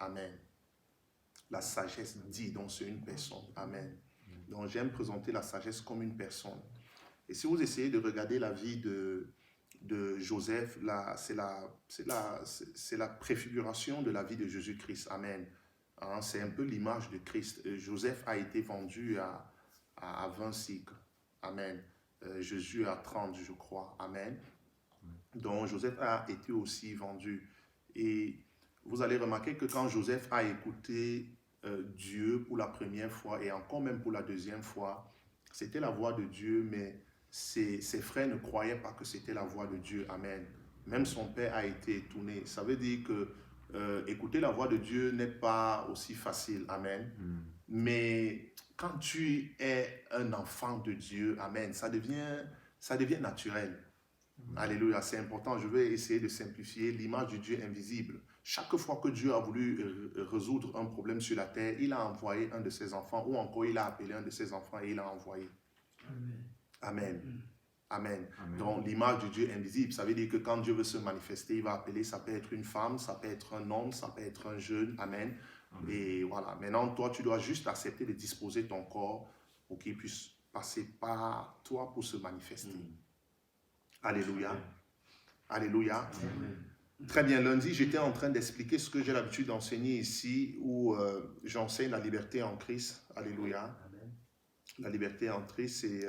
Amen. La sagesse dit, donc c'est une personne. Amen. Donc j'aime présenter la sagesse comme une personne. Et si vous essayez de regarder la vie de Joseph, c'est la préfiguration de la vie de Jésus-Christ. Amen. Hein, c'est un peu l'image de Christ. Joseph a été vendu à 20 cycles. Amen. Jésus à 30, je crois. Amen. Donc Joseph a été aussi vendu. Et vous allez remarquer que quand Joseph a écouté Dieu pour la première fois et encore même pour la deuxième fois, c'était la voix de Dieu, mais ses frères ne croyaient pas que c'était la voix de Dieu. Amen. Même son père a été étonné. Ça veut dire que écouter la voix de Dieu n'est pas aussi facile. Amen. Mais quand tu es un enfant de Dieu, amen, ça devient naturel. Alléluia, c'est important. Je vais essayer de simplifier l'image du Dieu invisible. Chaque fois que Dieu a voulu résoudre un problème sur la terre, il a envoyé un de ses enfants, ou encore il a appelé un de ses enfants et il a envoyé. Amen. Amen. Amen. Donc l'image du Dieu invisible, ça veut dire que quand Dieu veut se manifester, il va appeler, ça peut être une femme, ça peut être un homme, ça peut être un jeune. Amen. Amen. Et voilà, maintenant toi tu dois juste accepter de disposer ton corps pour qu'il puisse passer par toi pour se manifester. Alléluia. Amen. Alléluia. Amen. Très bien, lundi j'étais en train d'expliquer ce que j'ai l'habitude d'enseigner ici, où j'enseigne la liberté en Christ. Alléluia. Amen. La liberté en Christ, et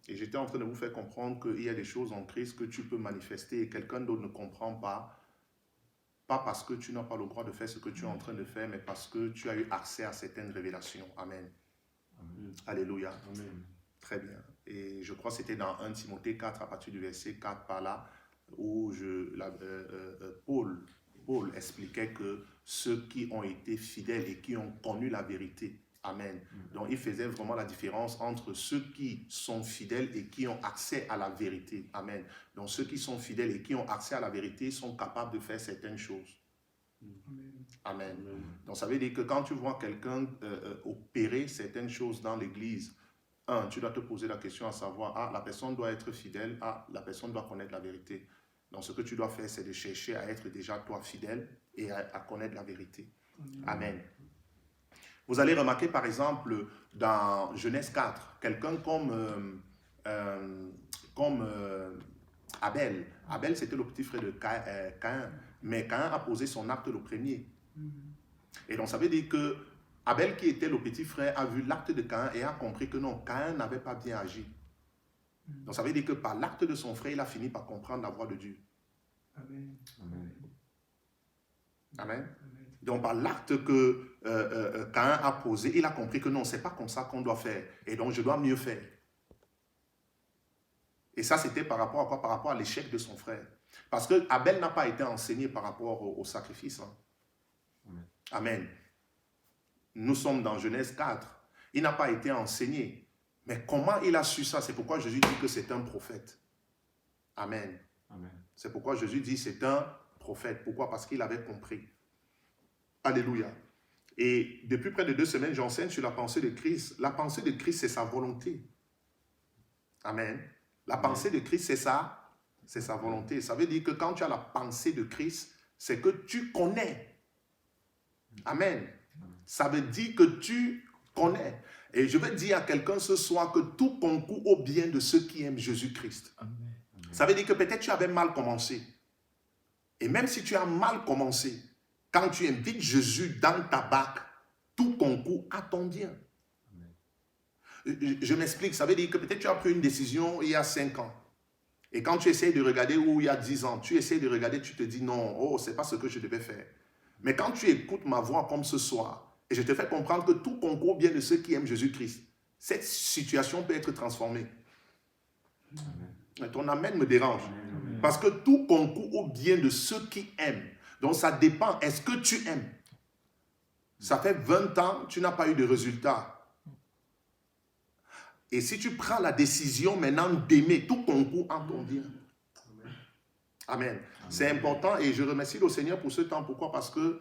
j'étais en train de vous faire comprendre qu'il y a des choses en Christ que tu peux manifester et quelqu'un d'autre ne comprend pas. Pas parce que tu n'as pas le droit de faire ce que tu es en train de faire, mais parce que tu as eu accès à certaines révélations. Amen. Amen. Alléluia. Amen. Très bien. Et je crois que c'était dans 1 Timothée 4, à partir du verset 4 par là, où Paul expliquait que ceux qui ont été fidèles et qui ont connu la vérité. Amen. Donc il faisait vraiment la différence entre ceux qui sont fidèles et qui ont accès à la vérité. Amen. Donc ceux qui sont fidèles et qui ont accès à la vérité sont capables de faire certaines choses. Amen. Amen. Donc ça veut dire que quand tu vois quelqu'un opérer certaines choses dans l'église, tu dois te poser la question à savoir, la personne doit être fidèle, la personne doit connaître la vérité. Donc ce que tu dois faire, c'est de chercher à être déjà toi fidèle et à connaître la vérité. Amen. Vous allez remarquer par exemple dans Genèse 4, quelqu'un comme Abel. Abel, c'était le petit frère de Caïn, mais Caïn a posé son acte le premier. Et donc ça veut dire que Abel, qui était le petit frère, a vu l'acte de Caïn et a compris que non, Caïn n'avait pas bien agi. Donc ça veut dire que par l'acte de son frère, il a fini par comprendre la voix de Dieu. Amen. Amen. Amen. Donc par l'acte que Caïn a posé, il a compris que non, c'est pas comme ça qu'on doit faire. Et donc je dois mieux faire. Et ça, c'était par rapport à quoi? Par rapport à l'échec de son frère. Parce que Abel n'a pas été enseigné par rapport au sacrifice. Hein. Amen. Amen. Nous sommes dans Genèse 4. Il n'a pas été enseigné. Mais comment il a su ça? C'est pourquoi Jésus dit que c'est un prophète. Amen. Amen. C'est pourquoi Jésus dit c'est un prophète. Pourquoi? Parce qu'il avait compris. Alléluia. Et depuis près de 2 semaines, j'enseigne sur la pensée de Christ. La pensée de Christ, c'est sa volonté. Amen. La pensée de Christ, c'est sa volonté. Ça veut dire que quand tu as la pensée de Christ, c'est que tu connais. Amen. Ça veut dire que tu connais. Et je vais dire à quelqu'un ce soir que tout concourt au bien de ceux qui aiment Jésus-Christ. Ça veut dire que peut-être tu avais mal commencé. Et même si tu as mal commencé, quand tu invites Jésus dans ta barque, tout concourt à ton bien. Je m'explique, ça veut dire que peut-être tu as pris une décision il y a 5 ans. Et quand tu essaies de regarder où il y a 10 ans, tu essaies de regarder, tu te dis non, c'est pas ce que je devais faire. Mais quand tu écoutes ma voix comme ce soir, et je te fais comprendre que tout concourt bien de ceux qui aiment Jésus-Christ, cette situation peut être transformée. Amen. Ton amen me dérange. Amen. Parce que tout concourt au bien de ceux qui aiment. Donc ça dépend, est-ce que tu aimes? Ça fait 20 ans, tu n'as pas eu de résultat. Et si tu prends la décision maintenant d'aimer, tout concourt en ton bien. Amen. Amen. C'est important et je remercie le Seigneur pour ce temps. Pourquoi? Parce que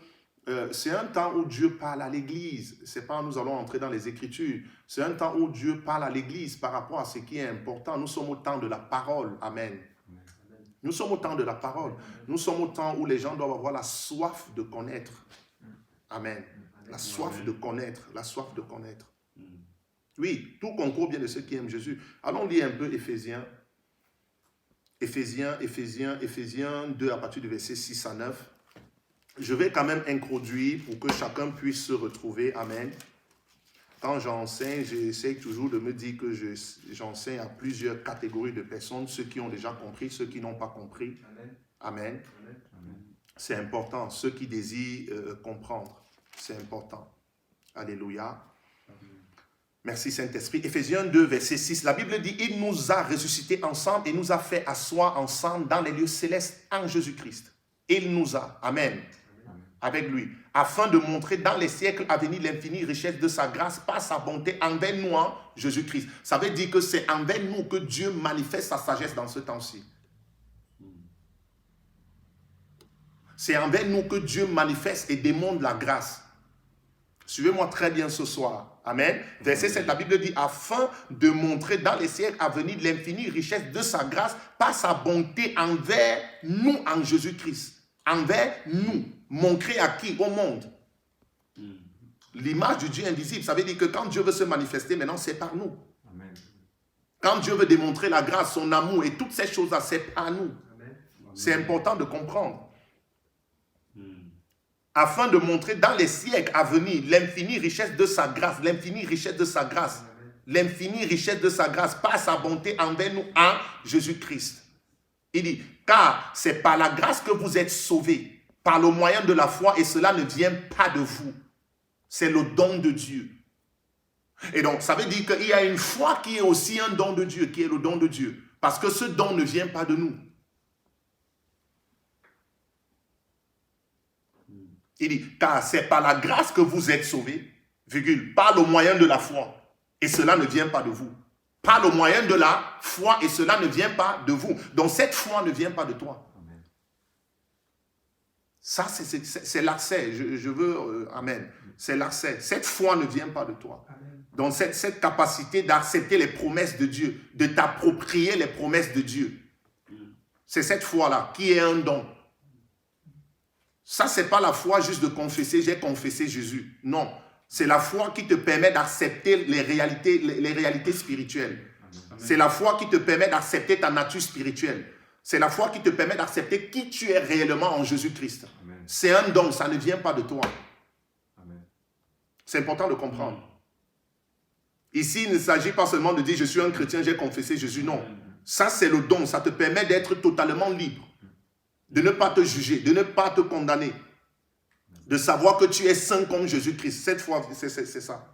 c'est un temps où Dieu parle à l'Église. C'est pas nous allons entrer dans les Écritures. C'est un temps où Dieu parle à l'Église par rapport à ce qui est important. Nous sommes au temps de la parole. Amen. Nous sommes au temps de la parole. Nous sommes au temps où les gens doivent avoir la soif de connaître. Amen. La soif de connaître, la soif de connaître. Oui, tout concourt bien de ceux qui aiment Jésus. Allons lire un peu Éphésiens 2 à partir du verset 6 à 9. Je vais quand même introduire pour que chacun puisse se retrouver. Amen. Quand j'enseigne, j'essaie toujours de me dire que j'enseigne à plusieurs catégories de personnes, ceux qui ont déjà compris, ceux qui n'ont pas compris. Amen. Amen. C'est important, ceux qui désirent comprendre, c'est important. Alléluia. Merci Saint-Esprit. Éphésiens 2, verset 6, la Bible dit, il nous a ressuscités ensemble et nous a fait asseoir ensemble dans les lieux célestes en Jésus-Christ. Il nous a, amen, avec lui, afin de montrer dans les siècles à venir l'infinie richesse de sa grâce par sa bonté envers nous en Jésus-Christ. Ça veut dire que c'est envers nous que Dieu manifeste sa sagesse dans ce temps-ci. C'est envers nous que Dieu manifeste et démontre la grâce. Suivez-moi très bien ce soir. Amen. Verset 7, la Bible dit, afin de montrer dans les siècles à venir l'infinie richesse de sa grâce par sa bonté envers nous en Jésus-Christ. Envers nous. Montrer à qui? Au monde. L'image du Dieu invisible, ça veut dire que quand Dieu veut se manifester, maintenant c'est par nous. Amen. Quand Dieu veut démontrer la grâce, son amour et toutes ces choses-là, c'est par nous. C'est important de comprendre. Afin de montrer dans les siècles à venir l'infinie richesse de sa grâce, l'infinie richesse de sa grâce, l'infinie richesse de sa grâce par sa bonté envers nous en Jésus-Christ. Il dit, car c'est par la grâce que vous êtes sauvés, par le moyen de la foi, et cela ne vient pas de vous. C'est le don de Dieu. Et donc, ça veut dire qu'il y a une foi qui est aussi un don de Dieu, qui est le don de Dieu. Parce que ce don ne vient pas de nous. Il dit, car c'est par la grâce que vous êtes sauvés, virgule, par le moyen de la foi, et cela ne vient pas de vous. Par le moyen de la foi, et cela ne vient pas de vous. Donc cette foi ne vient pas de toi. Amen. Ça, c'est l'accès. Je veux, amen. C'est l'accès. Cette foi ne vient pas de toi. Amen. Donc cette capacité d'accepter les promesses de Dieu, de t'approprier les promesses de Dieu. C'est cette foi-là qui est un don. Ça, ce n'est pas la foi juste de confesser, j'ai confessé Jésus. Non, c'est la foi qui te permet d'accepter les réalités spirituelles. C'est la foi qui te permet d'accepter ta nature spirituelle. C'est la foi qui te permet d'accepter qui tu es réellement en Jésus-Christ. C'est un don, ça ne vient pas de toi. C'est important de comprendre. Ici, il ne s'agit pas seulement de dire je suis un chrétien, j'ai confessé Jésus. Non, ça c'est le don, ça te permet d'être totalement libre. De ne pas te juger, de ne pas te condamner. De savoir que tu es saint comme Jésus-Christ. Cette fois, c'est ça.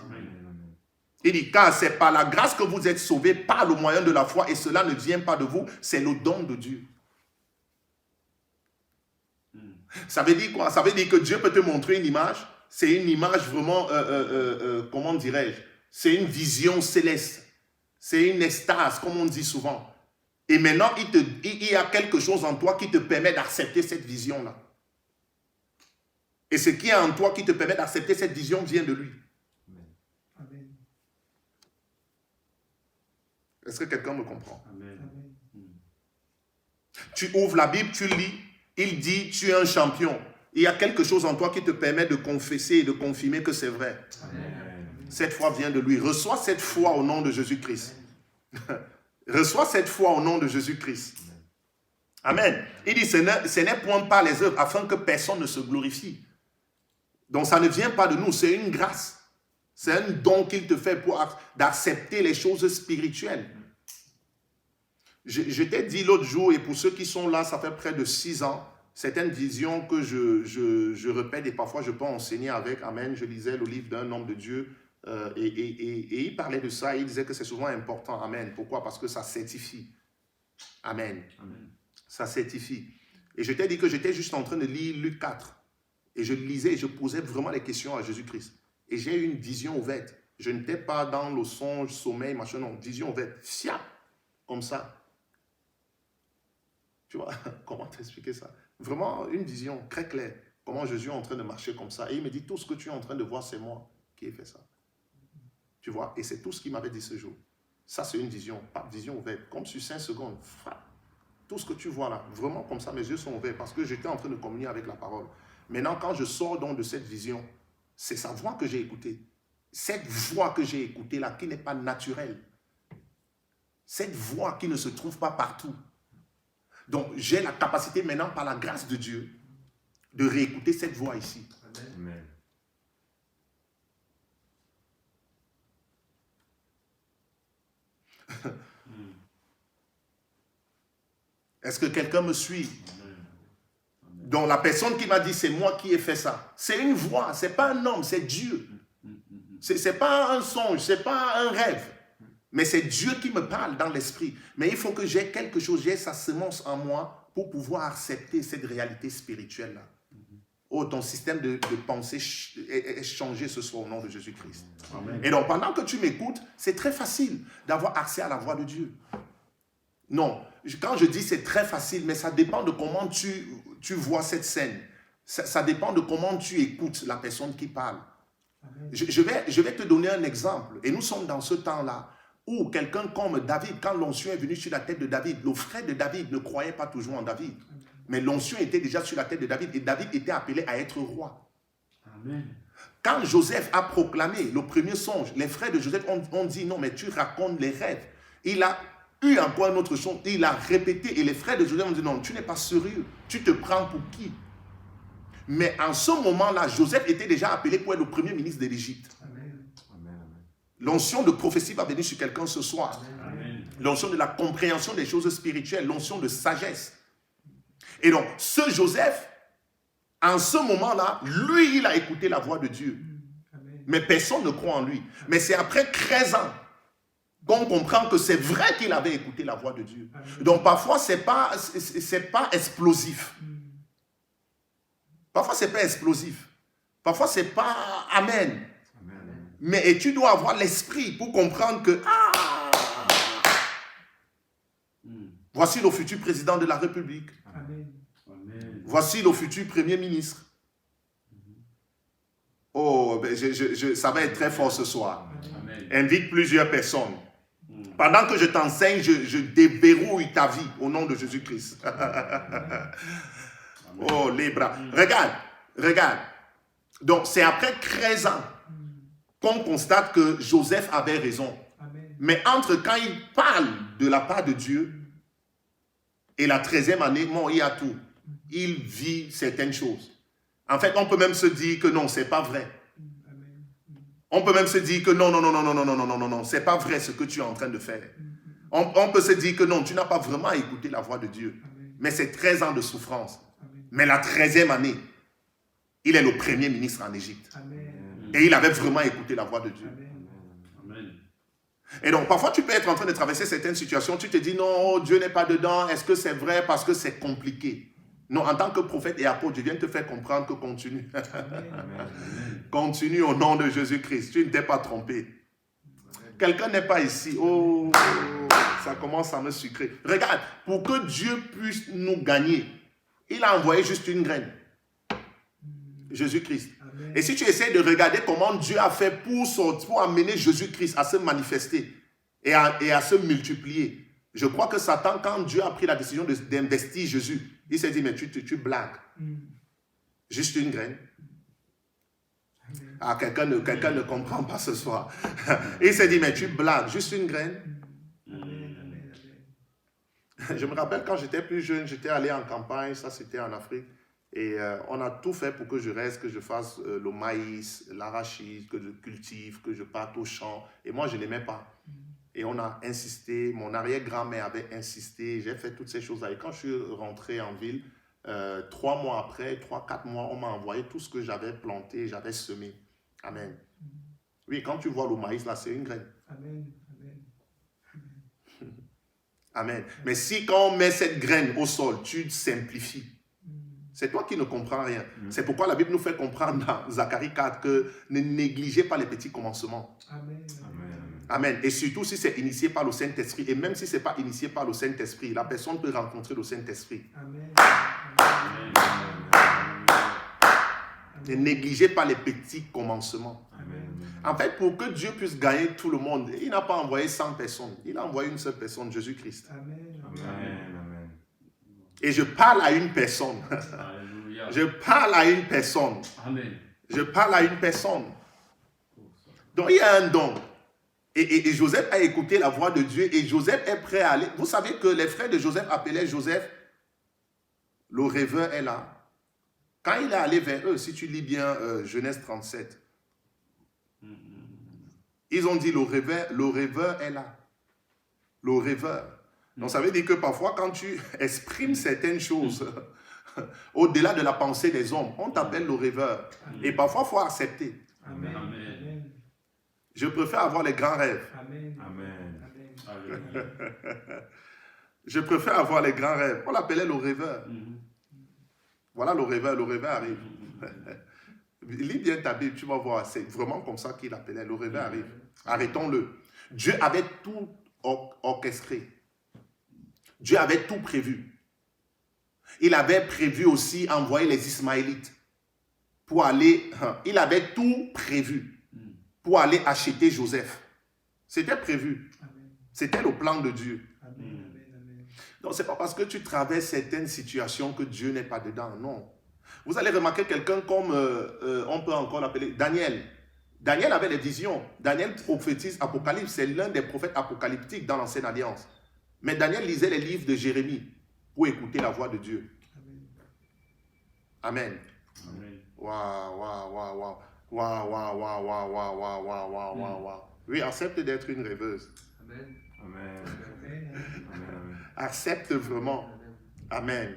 Amen. Il dit, car c'est par la grâce que vous êtes sauvés par le moyen de la foi et cela ne vient pas de vous, c'est le don de Dieu. Ça veut dire quoi? Ça veut dire que Dieu peut te montrer une image. C'est une image vraiment, comment dirais-je? C'est une vision céleste. C'est une extase, comme on dit souvent. Et maintenant, il y a quelque chose en toi qui te permet d'accepter cette vision-là. Et ce qui est en toi qui te permet d'accepter cette vision vient de lui. Amen. Est-ce que quelqu'un me comprend? Amen. Tu ouvres la Bible, tu lis, il dit tu es un champion. Il y a quelque chose en toi qui te permet de confesser et de confirmer que c'est vrai. Amen. Cette foi vient de lui. Reçois cette foi au nom de Jésus-Christ. Reçois cette foi au nom de Jésus-Christ. Amen. Il dit, ce n'est point par les œuvres afin que personne ne se glorifie. Donc ça ne vient pas de nous, c'est une grâce. C'est un don qu'il te fait pour d'accepter les choses spirituelles. Je t'ai dit l'autre jour, et pour ceux qui sont là, ça fait près de 6 ans, c'est une vision que je répète et parfois je peux enseigner avec. Amen. Je lisais le livre d'un homme de Dieu. Et il parlait de ça, il disait que c'est souvent important. Amen. Pourquoi? Parce que ça certifie. Amen. Amen. Ça certifie. Et je t'ai dit que j'étais juste en train de lire Luc 4. Et je lisais et je posais vraiment les questions à Jésus-Christ. Et j'ai eu une vision ouverte. Je n'étais pas dans le songe, sommeil, machin, non. Vision ouverte. Fiat. Comme ça. Tu vois, comment t'expliquer ça? Vraiment une vision très claire. Comment Jésus est en train de marcher comme ça. Et il me dit, tout ce que tu es en train de voir, c'est moi qui ai fait ça. Tu vois, et c'est tout ce qu'il m'avait dit ce jour. Ça, c'est une vision, pas vision ouverte. Comme sur 5 secondes, frappe. Tout ce que tu vois là, vraiment comme ça, mes yeux sont ouverts parce que j'étais en train de communier avec la parole. Maintenant, quand je sors donc de cette vision, c'est sa voix que j'ai écoutée. Cette voix que j'ai écoutée là, qui n'est pas naturelle. Cette voix qui ne se trouve pas partout. Donc, j'ai la capacité maintenant, par la grâce de Dieu, de réécouter cette voix ici. Amen. Est-ce que quelqu'un me suit? Donc, la personne qui m'a dit, c'est moi qui ai fait ça. C'est une voix, ce n'est pas un homme, c'est Dieu. Ce n'est pas un songe, ce n'est pas un rêve. Mais c'est Dieu qui me parle dans l'esprit. Mais il faut que j'ai quelque chose, j'ai sa semence en moi pour pouvoir accepter cette réalité spirituelle-là. Oh, ton système de pensée est changé ce soir au nom de Jésus-Christ. Et donc, pendant que tu m'écoutes, c'est très facile d'avoir accès à la voix de Dieu. Non, quand je dis c'est très facile, mais ça dépend de comment tu vois cette scène. Ça dépend de comment tu écoutes la personne qui parle. Je vais te donner un exemple. Et nous sommes dans ce temps-là où quelqu'un comme David, quand l'onction est venue sur la tête de David, le frère de David ne croyait pas toujours en David. Mais l'onction était déjà sur la tête de David et David était appelé à être roi. Amen. Quand Joseph a proclamé le premier songe, les frères de Joseph ont dit non, mais tu racontes les rêves. Il a eu encore un autre songe, il a répété et les frères de Joseph ont dit non, tu n'es pas sérieux, tu te prends pour qui? Mais en ce moment-là, Joseph était déjà appelé pour être le premier ministre de l'Égypte. L'onction de prophétie va venir sur quelqu'un ce soir. L'onction de la compréhension des choses spirituelles, l'onction de sagesse. Et donc, ce Joseph, en ce moment-là, lui, il a écouté la voix de Dieu. Mais personne ne croit en lui. Mais c'est après 13 ans qu'on comprend que c'est vrai qu'il avait écouté la voix de Dieu. Donc, parfois, c'est pas explosif. Parfois, c'est pas explosif. Parfois, c'est pas Amen. Mais tu dois avoir l'esprit pour comprendre que voici le futur président de la République. Voici le futur premier ministre. Oh, ben ça va être très fort ce soir. Invite plusieurs personnes. Pendant que je t'enseigne, je déverrouille ta vie au nom de Jésus-Christ. Oh, les bras. Regarde. Donc, c'est après 13 ans qu'on constate que Joseph avait raison. Mais entre quand il parle de la part de Dieu et la 13e année, bon, il y a tout. Il vit certaines choses. En fait, on peut même se dire que non, c'est pas vrai. On peut même se dire que non, c'est pas vrai ce que tu es en train de faire. On peut se dire que non, tu n'as pas vraiment écouté la voix de Dieu. Mais c'est 13 ans de souffrance. Mais la 13e année, il est le premier ministre en Égypte. Et il avait vraiment écouté la voix de Dieu. Et donc, parfois, tu peux être en train de traverser certaines situations. Tu te dis, non, Dieu n'est pas dedans. Est-ce que c'est vrai? Parce que c'est compliqué. Non, en tant que prophète et apôtre, je viens te faire comprendre que continue. Continue au nom de Jésus-Christ. Tu ne t'es pas trompé. Quelqu'un n'est pas ici. Oh, ça commence à me sucrer. Regarde, pour que Dieu puisse nous gagner, il a envoyé juste une graine. Jésus-Christ. Et si tu essaies de regarder comment Dieu a fait pour amener Jésus-Christ à se manifester et à se multiplier, je crois que Satan, quand Dieu a pris la décision d'investir Jésus, il s'est dit, mais tu blagues. Juste une graine. Ah, quelqu'un ne comprend pas ce soir. Il s'est dit, mais tu blagues, juste une graine. Je me rappelle quand j'étais plus jeune, j'étais allé en campagne, ça c'était en Afrique. Et on a tout fait pour que je reste, que je fasse le maïs, l'arachide, que je cultive, que je parte au champ. Et moi, je ne l'aimais pas. Et on a insisté, mon arrière-grand-mère avait insisté, j'ai fait toutes ces choses-là. Et quand je suis rentré en ville, 3 mois après, 3-4 mois, on m'a envoyé tout ce que j'avais planté, j'avais semé. Amen. Oui, quand tu vois le maïs, là, c'est une graine. Amen. Amen. Mais si quand on met cette graine au sol, tu simplifies. C'est toi qui ne comprends rien. C'est pourquoi la Bible nous fait comprendre dans Zacharie 4 que ne négligez pas les petits commencements. Amen. Amen. Et surtout si c'est initié par le Saint-Esprit. Et même si ce n'est pas initié par le Saint-Esprit, la personne peut rencontrer le Saint-Esprit. Amen. Ne négligez pas les petits commencements. Amen. En fait, pour que Dieu puisse gagner tout le monde, il n'a pas envoyé 100 personnes. Il a envoyé une seule personne, Jésus-Christ. Amen. Amen. Et je parle à une personne. Je parle à une personne. Amen. Je parle à une personne. Donc il y a un don. Et Joseph a écouté la voix de Dieu et Joseph est prêt à aller. Vous savez que les frères de Joseph appelaient Joseph, le rêveur est là. Quand il est allé vers eux, si tu lis bien Genèse 37, ils ont dit le rêveur est là. Le rêveur. Donc ça veut dire que parfois quand tu exprimes certaines choses au-delà de la pensée des hommes, on t'appelle le rêveur. Et parfois il faut accepter. Amen. Amen. Je préfère avoir les grands rêves. Amen. Amen. Je préfère avoir les grands rêves. On l'appelait le rêveur. Voilà le rêveur arrive. Lis bien ta Bible, tu vas voir, c'est vraiment comme ça qu'il appelait, le rêveur arrive. Arrêtons-le. Dieu avait tout orchestré. Dieu avait tout prévu. Il avait prévu aussi envoyer les Ismaélites pour aller, il avait tout prévu pour aller acheter Joseph. C'était prévu. C'était le plan de Dieu. Donc, ce n'est pas parce que tu traverses certaines situations que Dieu n'est pas dedans, non. Vous allez remarquer quelqu'un comme, on peut encore l'appeler Daniel. Daniel avait des visions. Daniel prophétise Apocalypse. C'est l'un des prophètes apocalyptiques dans l'Ancienne Alliance. Mais Daniel lisait les livres de Jérémie pour écouter la voix de Dieu. Amen. Waouh, waouh, waouh, waouh. Waouh, waouh, waouh, waouh, waouh, waouh, waouh, waouh, waouh, waouh. Oui, accepte d'être une rêveuse. Amen. Accepte vraiment. Amen.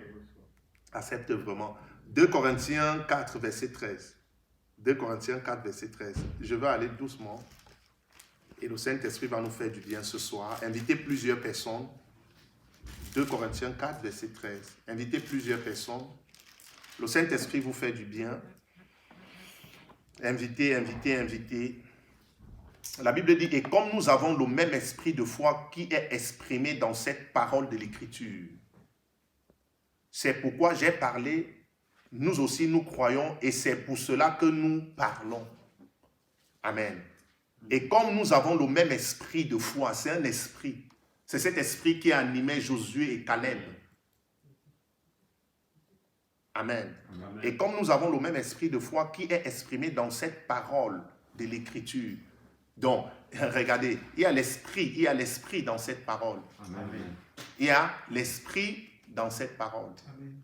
Accepte vraiment. 2 Corinthiens 4, verset 13. 2 Corinthiens 4, verset 13. Je vais aller doucement. Et le Saint-Esprit va nous faire du bien ce soir. Invitez plusieurs personnes. 2 Corinthiens 4, verset 13. Invitez plusieurs personnes. Le Saint-Esprit vous fait du bien. Invitez, invitez, invitez. La Bible dit, et comme nous avons le même esprit de foi qui est exprimé dans cette parole de l'Écriture, c'est pourquoi j'ai parlé, nous aussi nous croyons, et c'est pour cela que nous parlons. Amen. Et comme nous avons le même esprit de foi, c'est un esprit, c'est cet esprit qui animait Josué et Caleb. Amen. Amen. Et comme nous avons le même esprit de foi qui est exprimé dans cette parole de l'Écriture. Donc, regardez, il y a l'esprit dans cette parole. Amen. Il y a l'esprit dans cette parole. Amen.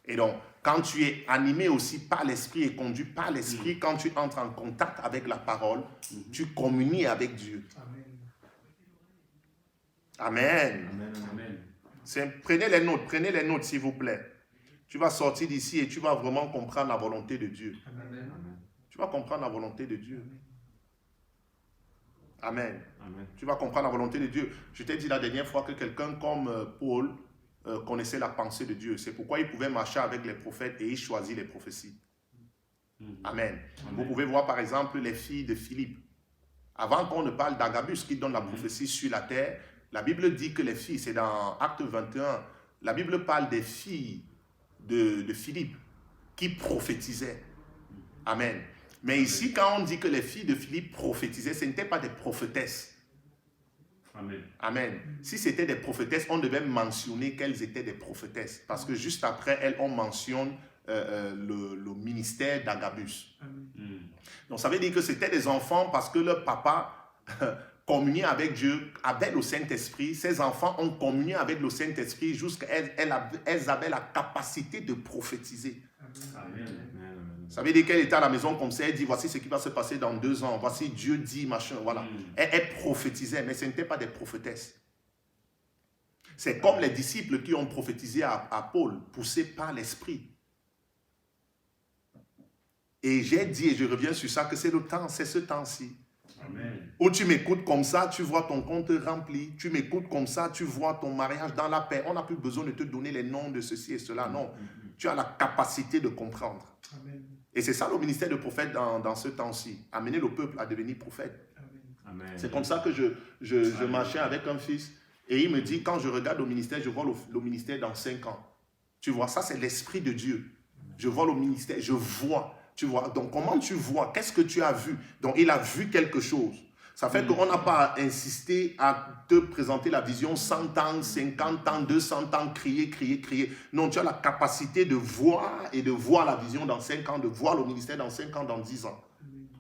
Et donc, quand tu es animé aussi par l'esprit et conduit par l'esprit, quand tu entres en contact avec la parole, tu communies avec Dieu. Amen. Amen. Amen. Prenez les notes s'il vous plaît. Tu vas sortir d'ici et tu vas vraiment comprendre la volonté de Dieu. Amen. Tu vas comprendre la volonté de Dieu. Amen. Amen. Tu vas comprendre la volonté de Dieu. Je t'ai dit la dernière fois que quelqu'un comme Paul connaissait la pensée de Dieu. C'est pourquoi il pouvait marcher avec les prophètes et il choisit les prophéties. Amen. Vous pouvez voir par exemple les filles de Philippe. Avant qu'on ne parle d'Agabus qui donne la prophétie sur la terre, la Bible dit que les filles, c'est dans Acte 21, la Bible parle des filles de Philippe qui prophétisaient. Amen. Mais ici, quand on dit que les filles de Philippe prophétisaient, ce n'étaient pas des prophétesses. Amen. Amen. Si c'était des prophétesses, on devait mentionner qu'elles étaient des prophétesses. Parce que juste après elles, on mentionne le ministère d'Agabus. Donc ça veut dire que c'était des enfants parce que leur papa communiait avec Dieu, avec le Saint-Esprit. Ces enfants ont communié avec le Saint-Esprit jusqu'à elles avaient la capacité de prophétiser. Amen. Ça veut dire qu'elle était à la maison comme ça, elle dit voici ce qui va se passer dans 2 ans, voici Dieu dit machin, voilà. Elle prophétisait, mais ce n'était pas des prophétesses. C'est comme les disciples qui ont prophétisé à Paul, poussés par l'Esprit. Et j'ai dit, et je reviens sur ça, que c'est le temps, c'est ce temps-ci. Amen. Où tu m'écoutes comme ça, tu vois ton compte rempli. Tu m'écoutes comme ça, tu vois ton mariage dans la paix. On n'a plus besoin de te donner les noms de ceci et cela, non. Tu as la capacité de comprendre. Amen. Et c'est ça le ministère de prophète dans ce temps-ci. Amener le peuple à devenir prophète. Amen. C'est comme ça que je marchais avec un fils. Et il me dit, quand je regarde au ministère, je vois le ministère dans 5 ans. Tu vois, ça c'est l'Esprit de Dieu. Je vois le ministère, je vois. Tu vois, donc comment tu vois? Qu'est-ce que tu as vu? Donc il a vu quelque chose. Ça fait qu'on n'a pas à insister à te présenter la vision 100 ans, 50 ans, 200 ans, crier, crier, crier. Non, tu as la capacité de voir et de voir la vision dans 5 ans, de voir le ministère dans 5 ans, dans 10 ans.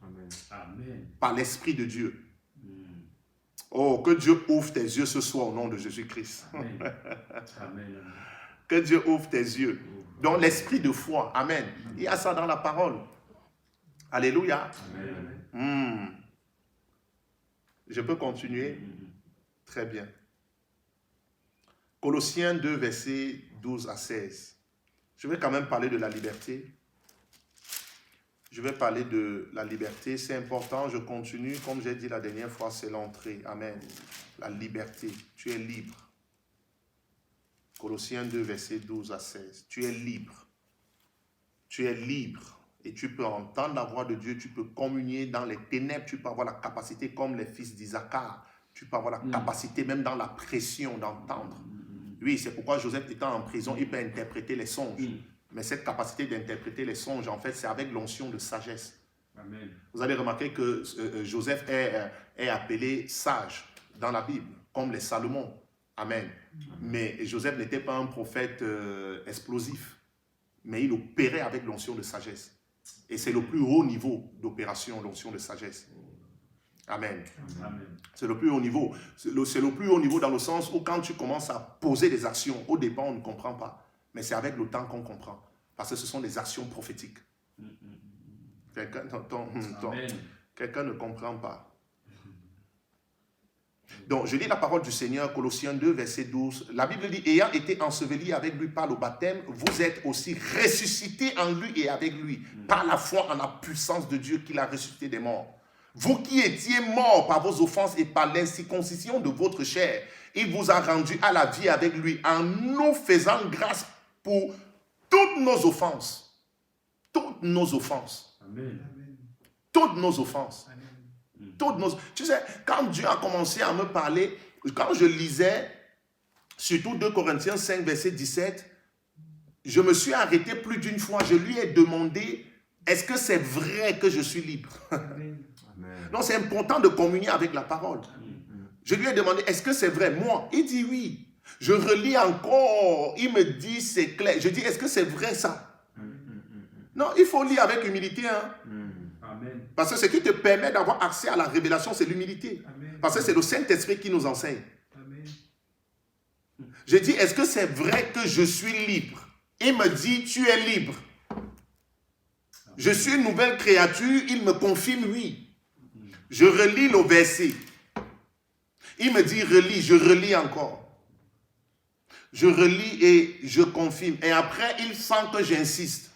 Amen. Amen. Par l'Esprit de Dieu. Mm. Oh, que Dieu ouvre tes yeux ce soir au nom de Jésus-Christ. Amen. Amen. Que Dieu ouvre tes yeux. Donc l'esprit de foi. Amen. Il y a ça dans la parole. Alléluia. Amen. Je peux continuer? Mm. Très bien. Colossiens 2, versets 12 à 16. Je vais quand même parler de la liberté. Je vais parler de la liberté. C'est important. Je continue. Comme j'ai dit la dernière fois, c'est l'entrée. Amen. La liberté. Tu es libre. Colossiens 2, versets 12 à 16. Tu es libre. Tu es libre. Et tu peux entendre la voix de Dieu. Tu peux communier dans les ténèbres. Tu peux avoir la capacité, comme les fils d'Isaacar. Tu peux avoir la capacité, même dans la pression, d'entendre. Oui, c'est pourquoi Joseph étant en prison, il peut interpréter les songes. Mais cette capacité d'interpréter les songes, en fait, c'est avec l'onction de sagesse. Amen. Vous allez remarquer que Joseph est appelé sage dans la Bible, comme les Salomon. Amen. Mais Joseph n'était pas un prophète explosif, mais il opérait avec l'onction de sagesse. Et c'est le plus haut niveau d'opération, l'onction de sagesse. Amen. Amen. C'est le plus haut niveau. C'est le plus haut niveau dans le sens où quand tu commences à poser des actions, au départ on ne comprend pas. Mais c'est avec le temps qu'on comprend. Parce que ce sont des actions prophétiques. Quelqu'un ne comprend pas. Donc, je lis la parole du Seigneur, Colossiens 2, verset 12. La Bible dit, ayant été enseveli avec lui par le baptême, vous êtes aussi ressuscités en lui et avec lui, par la foi en la puissance de Dieu qu'il a ressuscité des morts. Vous qui étiez morts par vos offenses et par l'incirconcision de votre chair, il vous a rendu à la vie avec lui en nous faisant grâce pour toutes nos offenses. Toutes nos offenses. Amen. Toutes nos offenses. Toutes nos... Tu sais, quand Dieu a commencé à me parler, quand je lisais, surtout 2 Corinthiens 5, verset 17, je me suis arrêté plus d'une fois. Je lui ai demandé, est-ce que c'est vrai que je suis libre? Amen. Donc c'est important de communier avec la parole. Je lui ai demandé, est-ce que c'est vrai? Moi, il dit oui. Je relis encore, il me dit c'est clair. Je dis, est-ce que c'est vrai ça? Non, il faut lire avec humilité. Hein? Amen. Parce que ce qui te permet d'avoir accès à la révélation, c'est l'humilité. Parce que c'est le Saint-Esprit qui nous enseigne. Je dis, est-ce que c'est vrai que je suis libre? Il me dit, tu es libre. Je suis une nouvelle créature, il me confirme oui. Je relis le verset. Il me dit, relis, je relis encore. Je relis et je confirme. Et après, il sent que j'insiste.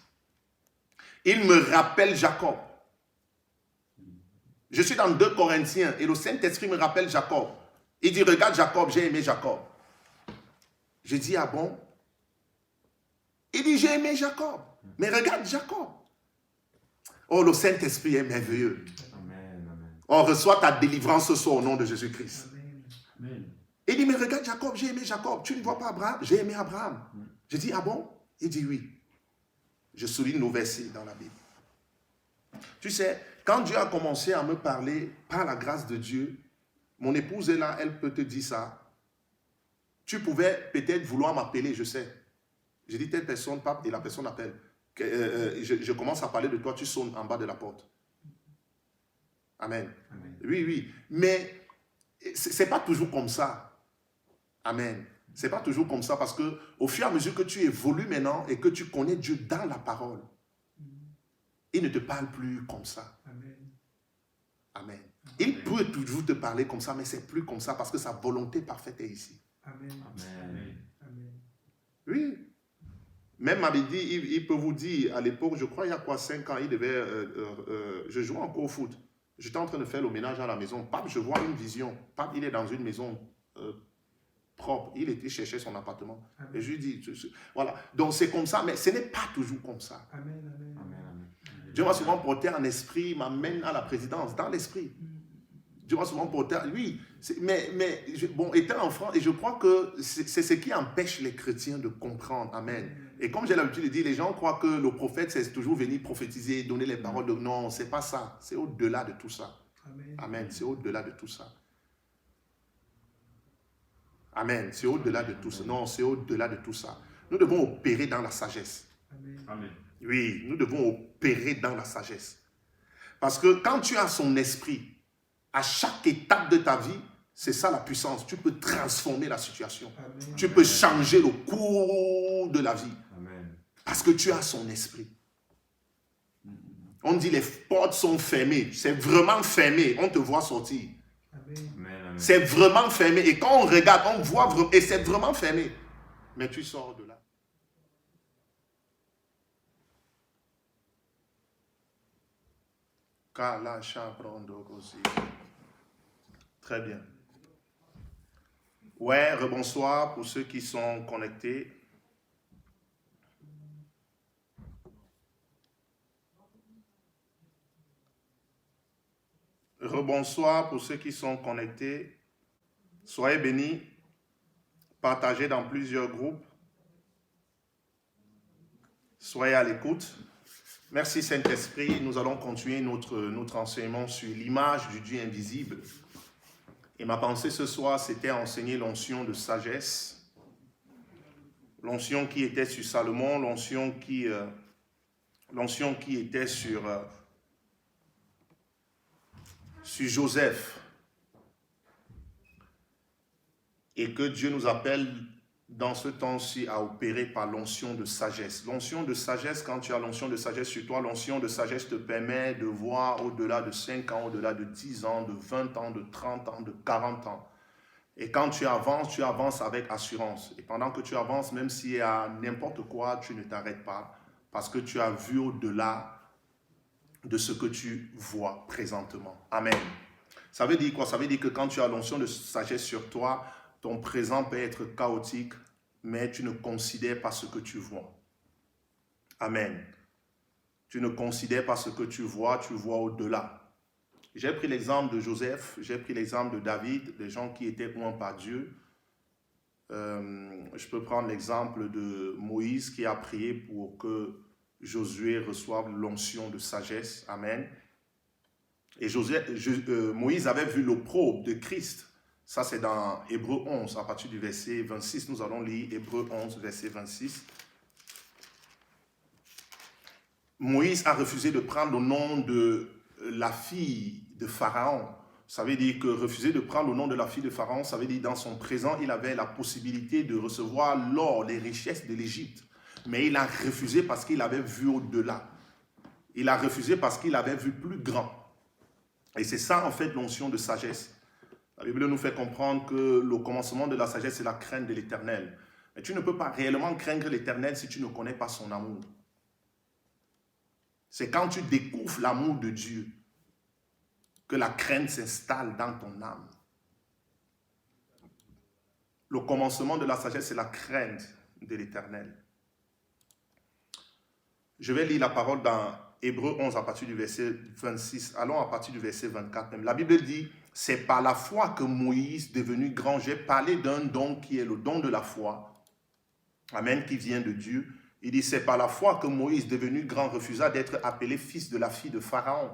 Il me rappelle Jacob. Je suis dans 2 Corinthiens et le Saint-Esprit me rappelle Jacob. Il dit, regarde Jacob, j'ai aimé Jacob. Je dis, ah bon? Il dit, j'ai aimé Jacob. Mais regarde Jacob. Oh, le Saint-Esprit est merveilleux. On reçoit ta délivrance ce soir au nom de Jésus-Christ. Amen. Il dit, mais regarde Jacob, j'ai aimé Jacob. Tu ne vois pas Abraham? J'ai aimé Abraham. Je dis, ah bon? Il dit oui. Je souligne nos versets dans la Bible. Tu sais, quand Dieu a commencé à me parler par la grâce de Dieu, mon épouse est là, elle peut te dire ça. Tu pouvais peut-être vouloir m'appeler, je sais. Je dis telle personne, pape, et la personne appelle. Je commence à parler de toi, tu sonnes en bas de la porte. Amen. Amen. Oui, oui. Mais ce n'est pas toujours comme ça. Amen. Ce n'est pas toujours comme ça parce que au fur et à mesure que tu évolues maintenant et que tu connais Dieu dans la parole, il ne te parle plus comme ça. Amen. Il peut toujours te parler comme ça, mais ce n'est plus comme ça parce que sa volonté parfaite est ici. Amen. Oui. Même m'avait dit, il peut vous dire, à l'époque, je crois il y a quoi, 5 ans, il devait, je jouais encore au foot. J'étais en train de faire le ménage à la maison. Pape, je vois une vision. Pape, il est dans une maison propre. Il était chercher son appartement. Amen. Et je lui dis, voilà. Donc c'est comme ça, mais ce n'est pas toujours comme ça. Amen. Dieu m'a souvent porté en esprit, m'amène à la présidence, dans l'esprit. Dieu m'a souvent porté, oui. Bon, étant enfant, et je crois que c'est ce qui empêche les chrétiens de comprendre. Amen. Et comme j'ai l'habitude de dire, les gens croient que le prophète, c'est toujours venir prophétiser, donner les paroles de... Non, c'est pas ça. C'est au-delà de tout ça. Amen. C'est au-delà de tout ça. Amen. C'est au-delà de tout ça. Non, c'est au-delà de tout ça. Nous devons opérer dans la sagesse. Amen. Oui, nous devons opérer dans la sagesse. Parce que quand tu as son esprit, à chaque étape de ta vie, c'est ça la puissance. Tu peux transformer la situation. Amen. Tu peux changer le cours de la vie. Amen. Parce que tu as son esprit. On dit les portes sont fermées. C'est vraiment fermé. On te voit sortir. Amen. Amen. C'est vraiment fermé. Et quand on regarde, on voit vraiment. Et c'est vraiment fermé. Mais tu sors de là. Très bien. Ouais, rebonsoir pour ceux qui sont connectés. Rebonsoir pour ceux qui sont connectés. Soyez bénis. Partagez dans plusieurs groupes. Soyez à l'écoute. Merci Saint-Esprit. Nous allons continuer notre enseignement sur l'image du Dieu invisible. Et ma pensée ce soir, c'était enseigner l'onction de sagesse. L'onction qui était sur Salomon, l'onction qui était sur Joseph. Et que Dieu nous appelle dans ce temps-ci à opérer par l'onction de sagesse. L'onction de sagesse, quand tu as l'onction de sagesse sur toi, l'onction de sagesse te permet de voir au-delà de 5 ans, au-delà de 10 ans, de 20 ans, de 30 ans, de 40 ans. Et quand tu avances avec assurance. Et pendant que tu avances, même s'il y a n'importe quoi, tu ne t'arrêtes pas parce que tu as vu au-delà de ce que tu vois présentement. Amen. Ça veut dire quoi? Ça veut dire que quand tu as l'onction de sagesse sur toi, ton présent peut être chaotique, mais tu ne considères pas ce que tu vois. Amen. Tu ne considères pas ce que tu vois au-delà. J'ai pris l'exemple de Joseph, j'ai pris l'exemple de David, des gens qui étaient oints par Dieu. Je peux prendre l'exemple de Moïse qui a prié pour que Josué reçoive l'onction de sagesse. Amen. Et Moïse avait vu l'opprobre de Christ. Ça, c'est dans Hébreux 11, à partir du verset 26. Nous allons lire Hébreux 11, verset 26. Moïse a refusé de prendre le nom de la fille de Pharaon. Ça veut dire que refuser de prendre le nom de la fille de Pharaon, ça veut dire dans son présent, il avait la possibilité de recevoir l'or, les richesses de l'Égypte. Mais il a refusé parce qu'il avait vu au-delà. Il a refusé parce qu'il avait vu plus grand. Et c'est ça, en fait, l'onction de sagesse. La Bible nous fait comprendre que le commencement de la sagesse, c'est la crainte de l'Éternel. Mais tu ne peux pas réellement craindre l'Éternel si tu ne connais pas son amour. C'est quand tu découvres l'amour de Dieu que la crainte s'installe dans ton âme. Le commencement de la sagesse, c'est la crainte de l'Éternel. Je vais lire la parole dans Hébreux 11 à partir du verset 26. Allons à partir du verset 24 même. La Bible dit, c'est par la foi que Moïse, devenu grand, j'ai parlé d'un don qui est le don de la foi. Amen, qui vient de Dieu. Il dit, c'est par la foi que Moïse, devenu grand, refusa d'être appelé fils de la fille de Pharaon.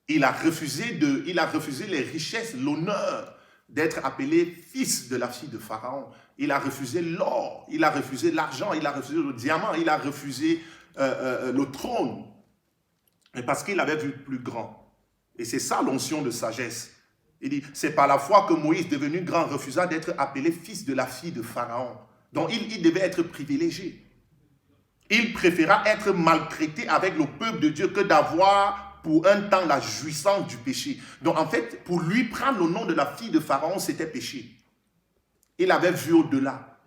Il a refusé les richesses, l'honneur d'être appelé fils de la fille de Pharaon. Il a refusé l'or, il a refusé l'argent, il a refusé le diamant, il a refusé le trône. Mais parce qu'il avait vu plus grand. Et c'est ça l'onction de sagesse. Il dit, c'est par la foi que Moïse, devenu grand, refusa d'être appelé fils de la fille de Pharaon. Donc il devait être privilégié. Il préféra être maltraité avec le peuple de Dieu que d'avoir pour un temps la jouissance du péché. Donc en fait, pour lui, prendre le nom de la fille de Pharaon, c'était péché. Il avait vu au-delà.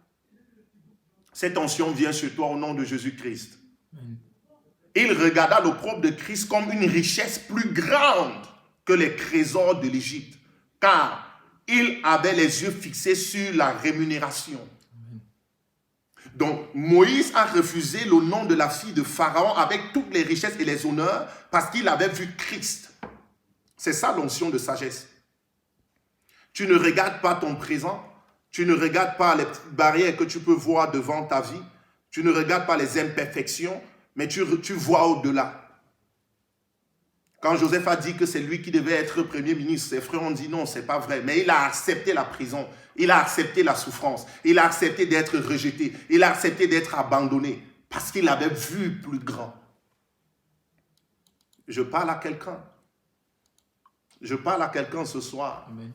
Cette onction vient sur toi au nom de Jésus-Christ. Il regarda l'opprobre de Christ comme une richesse plus grande que les trésors de l'Égypte, car il avait les yeux fixés sur la rémunération. Donc, Moïse a refusé le nom de la fille de Pharaon avec toutes les richesses et les honneurs parce qu'il avait vu Christ. C'est ça l'onction de sagesse. Tu ne regardes pas ton présent, tu ne regardes pas les petites barrières que tu peux voir devant ta vie, tu ne regardes pas les imperfections, mais tu vois au-delà. Quand Joseph a dit que c'est lui qui devait être premier ministre, ses frères ont dit non, c'est pas vrai. Mais il a accepté la prison, il a accepté la souffrance, il a accepté d'être rejeté, il a accepté d'être abandonné parce qu'il avait vu plus grand. Je parle à quelqu'un. Je parle à quelqu'un ce soir. Amen.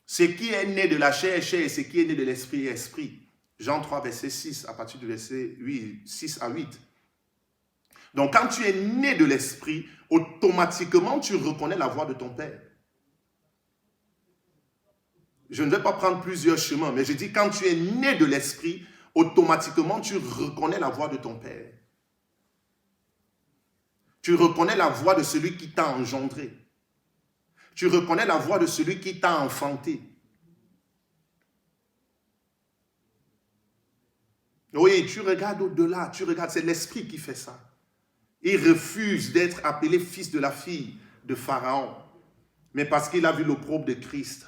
Ce qui est né de la chair est chair et ce qui est né de l'esprit est esprit. Jean 3, verset 6, à partir du verset 8, 6 à 8. Donc, quand tu es né de l'esprit, automatiquement, tu reconnais la voix de ton Père. Je ne vais pas prendre plusieurs chemins, mais je dis, quand tu es né de l'esprit, automatiquement, tu reconnais la voix de ton Père. Tu reconnais la voix de celui qui t'a engendré. Tu reconnais la voix de celui qui t'a enfanté. Oui, tu regardes au-delà, tu regardes, c'est l'esprit qui fait ça. Il refuse d'être appelé fils de la fille de Pharaon. Mais parce qu'il a vu l'opprobre de Christ,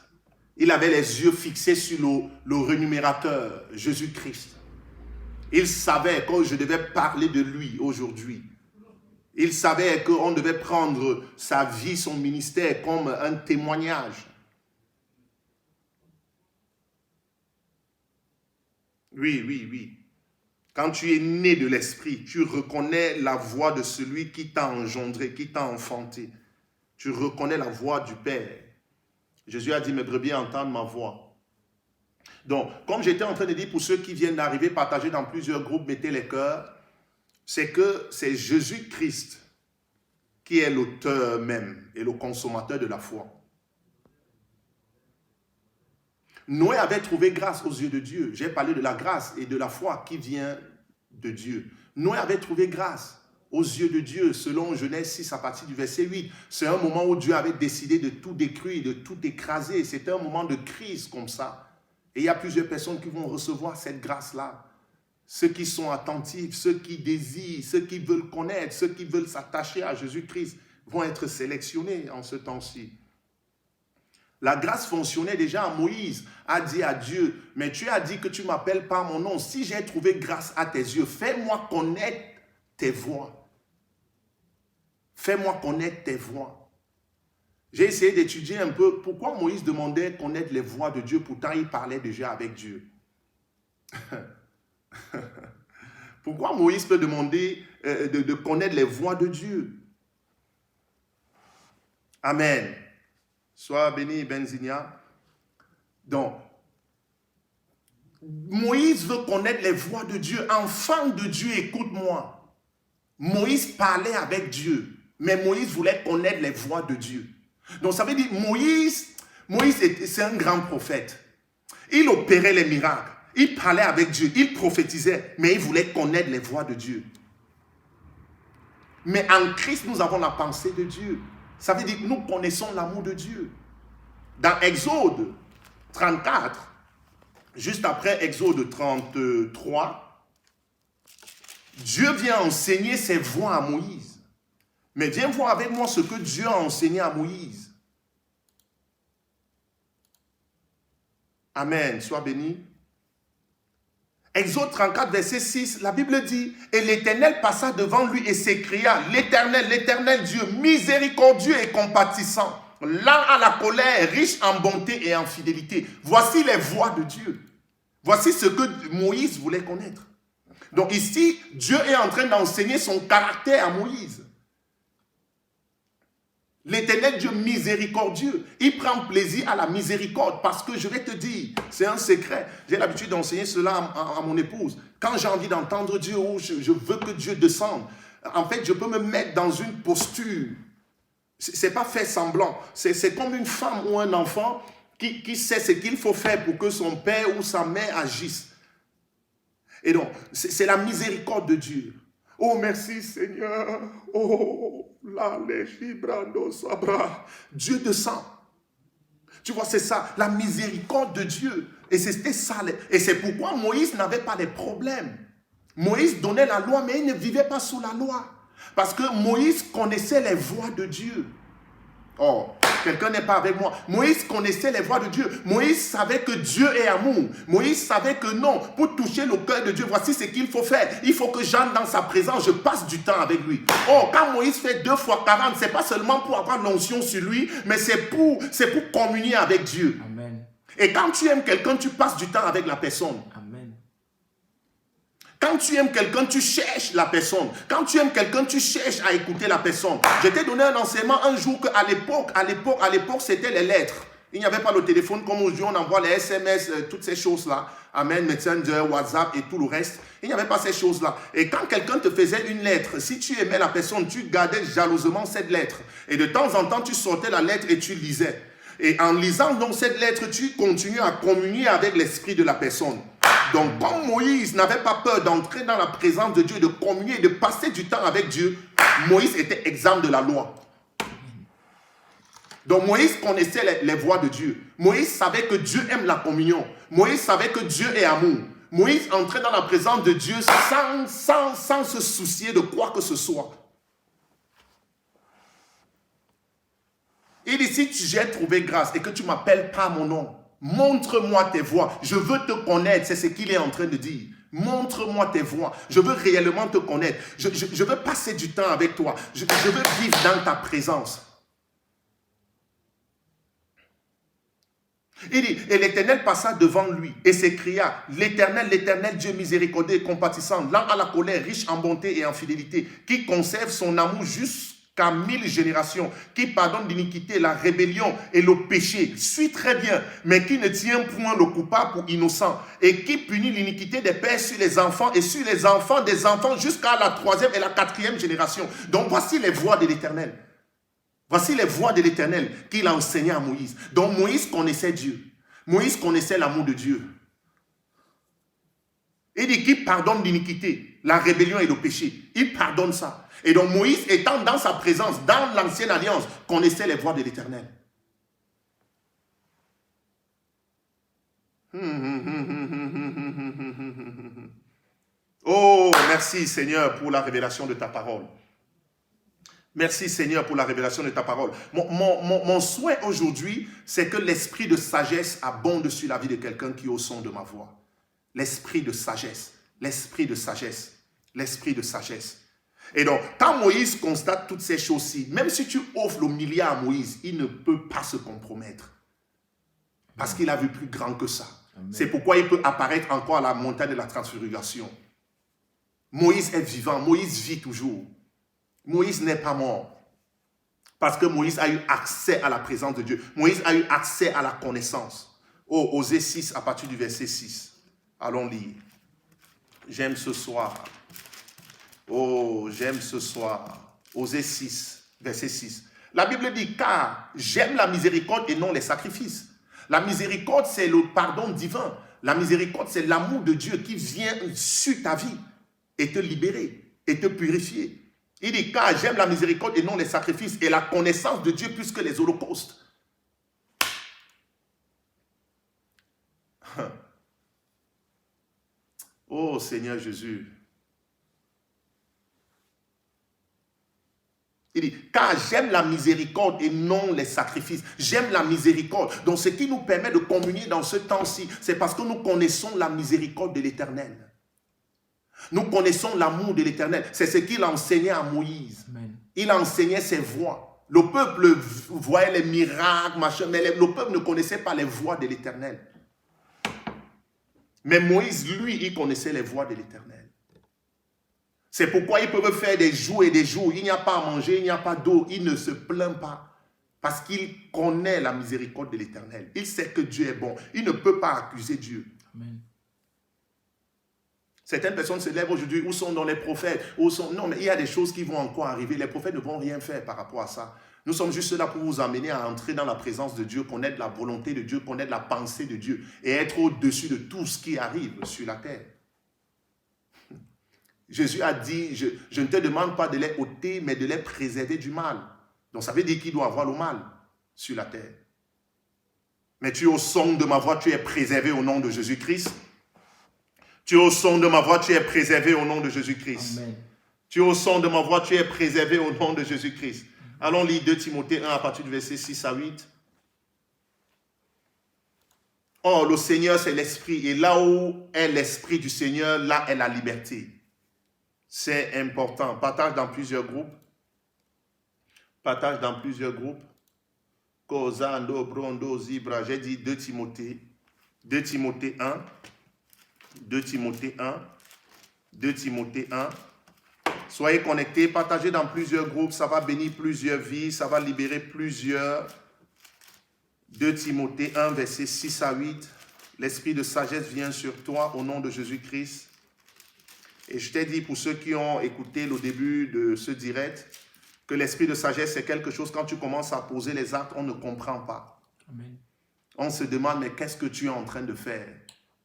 il avait les yeux fixés sur le rémunérateur, Jésus-Christ. Il savait que je devais parler de lui aujourd'hui. Il savait qu'on devait prendre sa vie, son ministère comme un témoignage. Oui, oui, oui. Quand tu es né de l'esprit, tu reconnais la voix de celui qui t'a engendré, qui t'a enfanté. Tu reconnais la voix du Père. Jésus a dit, mes brebis entendent ma voix. Donc, comme j'étais en train de dire pour ceux qui viennent d'arriver, partagez dans plusieurs groupes, mettez les cœurs, c'est que c'est Jésus-Christ qui est l'auteur même et le consommateur de la foi. Noé avait trouvé grâce aux yeux de Dieu. J'ai parlé de la grâce et de la foi qui vient de Dieu. Noé avait trouvé grâce aux yeux de Dieu, selon Genèse 6 à partir du verset 8. C'est un moment où Dieu avait décidé de tout détruire, de tout écraser. C'était un moment de crise comme ça. Et il y a plusieurs personnes qui vont recevoir cette grâce-là. Ceux qui sont attentifs, ceux qui désirent, ceux qui veulent connaître, ceux qui veulent s'attacher à Jésus-Christ vont être sélectionnés en ce temps-ci. La grâce fonctionnait déjà. Moïse a dit à Dieu, mais tu as dit que tu m'appelles par mon nom. Si j'ai trouvé grâce à tes yeux, fais-moi connaître tes voies. Fais-moi connaître tes voies. J'ai essayé d'étudier un peu pourquoi Moïse demandait connaître les voies de Dieu, pourtant il parlait déjà avec Dieu. Pourquoi Moïse peut demander de connaître les voies de Dieu? Amen. Sois béni, Benzinia. Donc, Moïse veut connaître les voies de Dieu. Enfant de Dieu, écoute-moi. Moïse parlait avec Dieu, mais Moïse voulait connaître les voies de Dieu. Donc, ça veut dire, Moïse c'est un grand prophète. Il opérait les miracles. Il parlait avec Dieu, il prophétisait, mais il voulait connaître les voies de Dieu. Mais en Christ, nous avons la pensée de Dieu. Ça veut dire que nous connaissons l'amour de Dieu. Dans Exode 34, juste après Exode 33, Dieu vient enseigner ses voies à Moïse. Mais viens voir avec moi ce que Dieu a enseigné à Moïse. Amen, sois béni. Exode 34, verset 6, la Bible dit, « Et l'Éternel passa devant lui et s'écria, l'Éternel, l'Éternel Dieu, miséricordieux et compatissant, lent à la colère, riche en bonté et en fidélité. Voici les voies de Dieu. » Voici ce que Moïse voulait connaître. Donc ici, Dieu est en train d'enseigner son caractère à Moïse. L'Éternel Dieu miséricordieux, il prend plaisir à la miséricorde parce que je vais te dire, c'est un secret. J'ai l'habitude d'enseigner cela à mon épouse. Quand j'ai envie d'entendre Dieu ou je veux que Dieu descende, en fait, je peux me mettre dans une posture. C'est pas faire semblant. C'est comme une femme ou un enfant qui sait ce qu'il faut faire pour que son père ou sa mère agisse. Et donc, c'est la miséricorde de Dieu. Oh, merci Seigneur. Oh, la légibrando sabra. Dieu descend. Tu vois, c'est ça, la miséricorde de Dieu. Et c'était ça. Et c'est pourquoi Moïse n'avait pas de problème. Moïse donnait la loi, mais il ne vivait pas sous la loi. Parce que Moïse connaissait les voies de Dieu. Oh, Quelqu'un n'est pas avec moi. Moïse connaissait les voies de Dieu. Moïse savait que Dieu est amour. Moïse savait que non, pour toucher le cœur de Dieu, voici ce qu'il faut faire. Il faut que j'entre dans sa présence, je passe du temps avec lui. Oh, quand Moïse fait 2 fois 40, ce n'est pas seulement pour avoir l'onction sur lui, mais c'est pour communier avec Dieu. Amen. Et quand tu aimes quelqu'un, tu passes du temps avec la personne. Amen. Quand tu aimes quelqu'un, tu cherches la personne. Quand tu aimes quelqu'un, tu cherches à écouter la personne. Je t'ai donné un enseignement un jour qu'à l'époque, c'était les lettres. Il n'y avait pas le téléphone comme aujourd'hui, on envoie les SMS, toutes ces choses-là. Amen, Messenger, WhatsApp et tout le reste. Il n'y avait pas ces choses-là. Et quand quelqu'un te faisait une lettre, si tu aimais la personne, tu gardais jalousement cette lettre. Et de temps en temps, tu sortais la lettre et tu lisais. Et en lisant donc cette lettre, tu continues à communier avec l'esprit de la personne. Donc, comme Moïse n'avait pas peur d'entrer dans la présence de Dieu, de communier, de passer du temps avec Dieu, Moïse était exempt de la loi. Donc, Moïse connaissait les voies de Dieu. Moïse savait que Dieu aime la communion. Moïse savait que Dieu est amour. Moïse entrait dans la présence de Dieu sans se soucier de quoi que ce soit. Il dit, si j'ai trouvé grâce et que tu m'appelles par mon nom, montre-moi tes voies. Je veux te connaître. C'est ce qu'il est en train de dire. Montre-moi tes voies. Je veux réellement te connaître. Je veux passer du temps avec toi. Je veux vivre dans ta présence. Il dit, et l'Éternel passa devant lui et s'écria, l'Éternel, Dieu miséricordieux et compatissant, lent à la colère, riche en bonté et en fidélité, qui conserve son amour jusqu'à 1000 générations, qui pardonne l'iniquité, la rébellion et le péché, suit très bien, mais qui ne tient point le coupable pour innocent, et qui punit l'iniquité des pères sur les enfants et sur les enfants des enfants jusqu'à la 3e et la 4e génération. Donc voici les voies de l'Éternel. Voici les voies de l'Éternel qu'il a enseignées à Moïse. Donc Moïse connaissait Dieu. Moïse connaissait l'amour de Dieu. Il dit qu'il pardonne l'iniquité, la rébellion et le péché. Il pardonne ça. Et donc Moïse, étant dans sa présence, dans l'ancienne alliance, connaissait les voies de l'Éternel. Oh, merci Seigneur pour la révélation de ta parole. Merci Seigneur pour la révélation de ta parole. Mon souhait aujourd'hui, c'est que l'esprit de sagesse abonde sur la vie de quelqu'un qui est au son de ma voix. L'esprit de sagesse, l'esprit de sagesse, l'esprit de sagesse. Et donc, quand Moïse constate toutes ces choses-ci, même si tu offres le milliard à Moïse, il ne peut pas se compromettre. Parce qu'il a vu plus grand que ça. C'est pourquoi il peut apparaître encore à la montagne de la transfiguration. Moïse est vivant, Moïse vit toujours. Moïse n'est pas mort. Parce que Moïse a eu accès à la présence de Dieu. Moïse a eu accès à la connaissance. Oh, Osée 6, à partir du verset 6. Allons lire. J'aime ce soir. Oh, j'aime ce soir. Osée 6, verset 6. La Bible dit, car j'aime la miséricorde et non les sacrifices. La miséricorde, c'est le pardon divin. La miséricorde, c'est l'amour de Dieu qui vient sur ta vie et te libérer et te purifier. Il dit, car j'aime la miséricorde et non les sacrifices et la connaissance de Dieu plus que les holocaustes. Oh Seigneur Jésus. Il dit, car j'aime la miséricorde et non les sacrifices. J'aime la miséricorde. Donc ce qui nous permet de communier dans ce temps-ci, c'est parce que nous connaissons la miséricorde de l'Éternel. Nous connaissons l'amour de l'Éternel. C'est ce qu'il a enseigné à Moïse. Amen. Il a enseigné ses voies. Le peuple voyait les miracles, machin, mais le peuple ne connaissait pas les voies de l'Éternel. Mais Moïse, lui, il connaissait les voies de l'Éternel. C'est pourquoi ils peuvent faire des jours et des jours. Il n'y a pas à manger, il n'y a pas d'eau. Il ne se plaint pas. Parce qu'il connaît la miséricorde de l'Éternel. Il sait que Dieu est bon. Il ne peut pas accuser Dieu. Amen. Certaines personnes se lèvent aujourd'hui, où sont dans les prophètes, où sont... Non, mais il y a des choses qui vont encore arriver. Les prophètes ne vont rien faire par rapport à ça. Nous sommes juste là pour vous amener à entrer dans la présence de Dieu, connaître la volonté de Dieu, connaître la pensée de Dieu et être au-dessus de tout ce qui arrive sur la terre. Jésus a dit, je ne te demande pas de les ôter, mais de les préserver du mal. Donc ça veut dire qu'il doit avoir le mal sur la terre. Mais tu es au son de ma voix, tu es préservé au nom de Jésus-Christ. Tu es au son de ma voix, tu es préservé au nom de Jésus-Christ. Amen. Tu es au son de ma voix, tu es préservé au nom de Jésus-Christ. Allons lire 2 Timothée 1 à partir du verset 6 à 8. Oh, le Seigneur, c'est l'Esprit. Et là où est l'Esprit du Seigneur, là est la liberté. C'est important. Partage dans plusieurs groupes. Partage dans plusieurs groupes. Kozando, Brondo, Zibra. J'ai dit 2 Timothée. 2 Timothée 1. 2 Timothée 1. 2 Timothée 1. Soyez connectés, partagez dans plusieurs groupes. Ça va bénir plusieurs vies. Ça va libérer plusieurs. 2 Timothée 1, verset 6 à 8. L'esprit de sagesse vient sur toi au nom de Jésus-Christ. Et je t'ai dit, pour ceux qui ont écouté le début de ce direct, que l'esprit de sagesse, c'est quelque chose, quand tu commences à poser les actes, on ne comprend pas. Amen. On se demande, mais qu'est-ce que tu es en train de faire?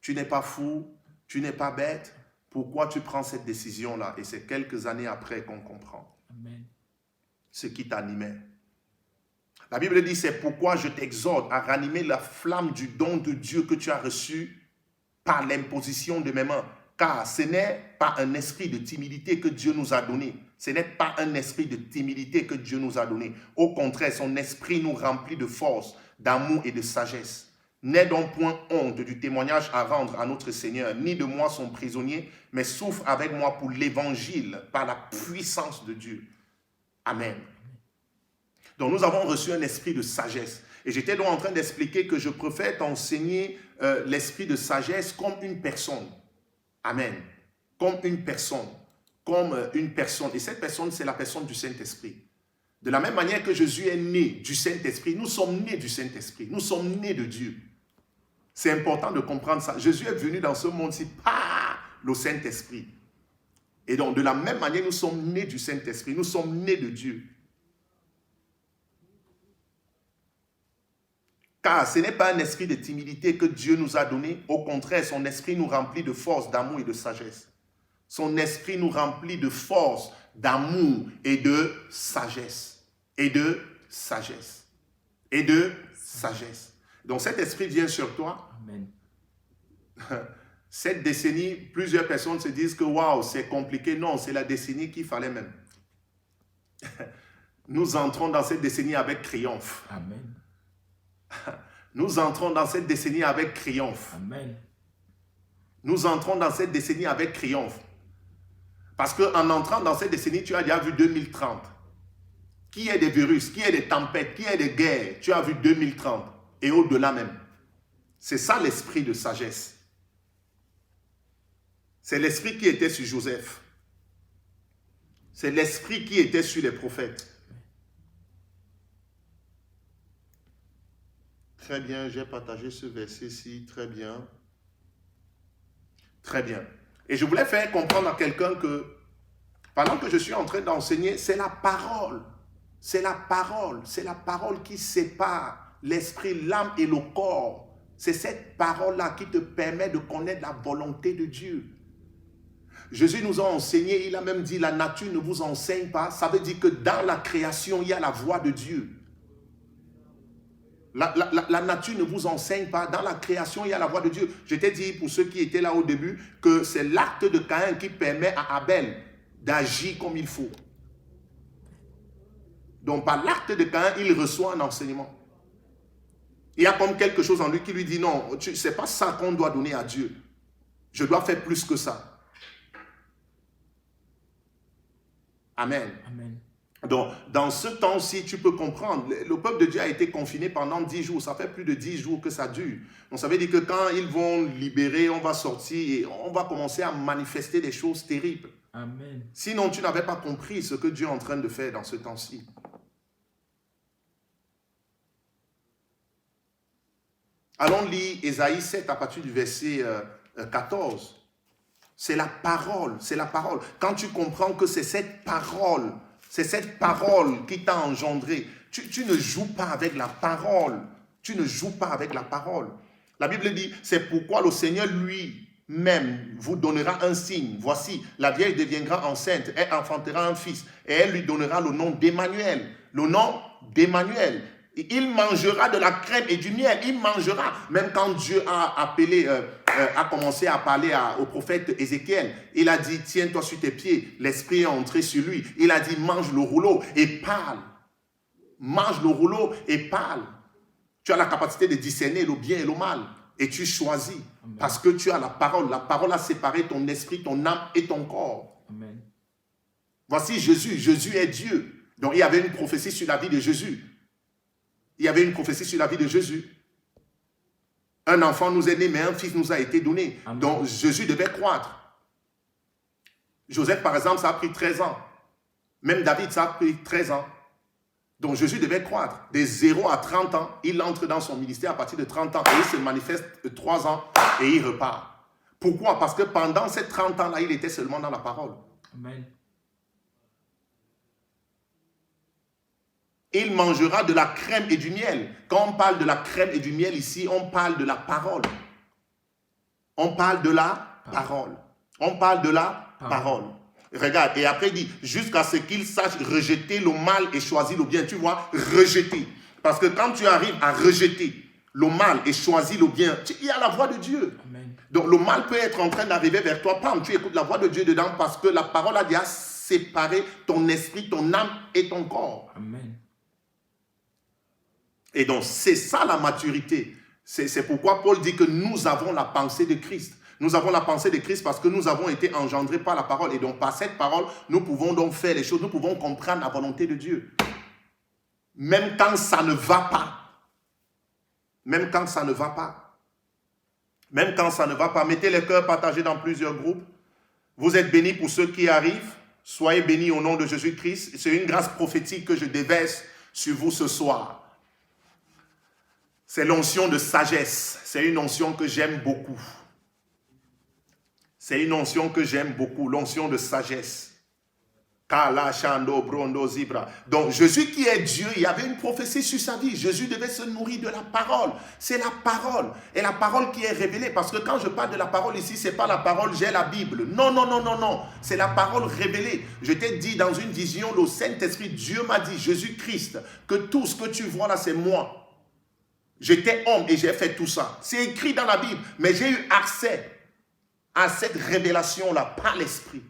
Tu n'es pas fou, tu n'es pas bête. Pourquoi tu prends cette décision-là? Et c'est quelques années après qu'on comprend Amen. ce qui t'animait. La Bible dit, c'est pourquoi je t'exhorte à ranimer la flamme du don de Dieu que tu as reçu par l'imposition de mes mains. Car ce n'est pas un esprit de timidité que Dieu nous a donné. Ce n'est pas un esprit de timidité que Dieu nous a donné. Au contraire, son esprit nous remplit de force, d'amour et de sagesse. N'aie donc point honte du témoignage à rendre à notre Seigneur, ni de moi son prisonnier, mais souffre avec moi pour l'évangile par la puissance de Dieu. Amen. Donc nous avons reçu un esprit de sagesse. Et j'étais donc en train d'expliquer que je préfère t'enseigner l'esprit de sagesse comme une personne. Amen. Comme une personne. Comme une personne. Et cette personne, c'est la personne du Saint-Esprit. De la même manière que Jésus est né du Saint-Esprit, nous sommes nés du Saint-Esprit. Nous sommes nés de Dieu. C'est important de comprendre ça. Jésus est venu dans ce monde-ci par le Saint-Esprit. Et donc, de la même manière, nous sommes nés du Saint-Esprit. Nous sommes nés de Dieu. Car ce n'est pas un esprit de timidité que Dieu nous a donné. Au contraire, son esprit nous remplit de force, d'amour et de sagesse. Son esprit nous remplit de force, d'amour et de sagesse. Et de sagesse. Et de sagesse. Donc cet esprit vient sur toi. Amen. Cette décennie, plusieurs personnes se disent que waouh, c'est compliqué. Non, c'est la décennie qu'il fallait même. Nous entrons dans cette décennie avec triomphe. Amen. Nous entrons dans cette décennie avec triomphe. Amen. Nous entrons dans cette décennie avec triomphe. Parce qu'en entrant dans cette décennie, tu as déjà vu 2030. Qui est des virus, qui est des tempêtes, qui est des guerres, tu as vu 2030 et au-delà même. C'est ça l'esprit de sagesse. C'est l'esprit qui était sur Joseph. C'est l'esprit qui était sur les prophètes. Très bien, j'ai partagé ce verset-ci, très bien. Très bien. Et je voulais faire comprendre à quelqu'un que pendant que je suis en train d'enseigner, c'est la parole. C'est la parole. C'est la parole qui sépare l'esprit, l'âme et le corps. C'est cette parole-là qui te permet de connaître la volonté de Dieu. Jésus nous a enseigné, il a même dit, la nature ne vous enseigne pas. Ça veut dire que dans la création, il y a la voix de Dieu. La nature ne vous enseigne pas. Dans la création, il y a la voix de Dieu. Je t'ai dit, pour ceux qui étaient là au début, que c'est l'acte de Caïn qui permet à Abel d'agir comme il faut. Donc, par l'acte de Caïn, il reçoit un enseignement. Il y a comme quelque chose en lui qui lui dit, non, ce n'est pas ça qu'on doit donner à Dieu. Je dois faire plus que ça. Amen. Amen. Donc, dans ce temps-ci, tu peux comprendre, le peuple de Dieu a été confiné pendant 10 jours. Ça fait plus de 10 jours que ça dure. Donc, ça veut dire que quand ils vont libérer, on va sortir et on va commencer à manifester des choses terribles. Amen. Sinon, tu n'avais pas compris ce que Dieu est en train de faire dans ce temps-ci. Allons lire Ésaïe 7 à partir du verset 14. C'est la parole, c'est la parole. Quand tu comprends que c'est cette parole qui t'a engendré, tu ne joues pas avec la parole. Tu ne joues pas avec la parole. La Bible dit, c'est pourquoi le Seigneur lui-même vous donnera un signe. Voici, la vierge deviendra enceinte, elle enfantera un fils et elle lui donnera le nom d'Emmanuel. Le nom d'Emmanuel. Il mangera de la crème et du miel. Il mangera. Même quand Dieu a commencé à parler au prophète Ézéchiel, il a dit, tiens-toi sur tes pieds. L'esprit est entré sur lui. Il a dit, mange le rouleau et parle. mange le rouleau et parle. Tu as la capacité de discerner le bien et le mal. Et tu choisis. Amen. Parce que tu as la parole. La parole a séparé ton esprit, ton âme et ton corps. Amen. Voici Jésus. Jésus est Dieu. Donc il y avait une prophétie sur la vie de Jésus. Il y avait une prophétie sur la vie de Jésus. Un enfant nous est né, mais un fils nous a été donné. Amen. Donc Jésus devait croître. Joseph, par exemple, ça a pris 13 ans. Même David, ça a pris 13 ans. Donc Jésus devait croître. De 0 à 30 ans, il entre dans son ministère à partir de 30 ans et il se manifeste 3 ans et il repart. Pourquoi? Parce que pendant ces 30 ans-là, il était seulement dans la parole. Amen. Il mangera de la crème et du miel. Quand on parle de la crème et du miel ici, on parle de la parole. On parle de la parole. On parle de la parole. Regarde, et après il dit, jusqu'à ce qu'il sache rejeter le mal et choisir le bien. Tu vois, rejeter. Parce que quand tu arrives à rejeter le mal et choisir le bien, il y a la voix de Dieu. Amen. Donc le mal peut être en train d'arriver vers toi. Pam, tu écoutes la voix de Dieu dedans parce que la parole a déjà séparé ton esprit, ton âme et ton corps. Amen. Et donc, c'est ça la maturité. C'est pourquoi Paul dit que nous avons la pensée de Christ. Nous avons la pensée de Christ parce que nous avons été engendrés par la parole. Et donc, par cette parole, nous pouvons donc faire les choses. Nous pouvons comprendre la volonté de Dieu. Même quand ça ne va pas. Même quand ça ne va pas. Même quand ça ne va pas. Mettez les cœurs partagés dans plusieurs groupes. Vous êtes bénis pour ceux qui arrivent. Soyez bénis au nom de Jésus-Christ. C'est une grâce prophétique que je déverse sur vous ce soir. C'est l'onction de sagesse. C'est une onction que j'aime beaucoup. C'est une onction que j'aime beaucoup, l'onction de sagesse. Kala, Shando, Brondo, Zibra. Donc, Jésus qui est Dieu, il y avait une prophétie sur sa vie. Jésus devait se nourrir de la parole. C'est la parole. Et la parole qui est révélée. Parce que quand je parle de la parole ici, ce n'est pas la parole, j'ai la Bible. Non, non, non, non, non. C'est la parole révélée. Je t'ai dit dans une vision, le Saint-Esprit, Dieu m'a dit, Jésus-Christ, que tout ce que tu vois là, c'est moi. J'étais homme et j'ai fait tout ça. C'est écrit dans la Bible. Mais j'ai eu accès à cette révélation-là par l'Esprit.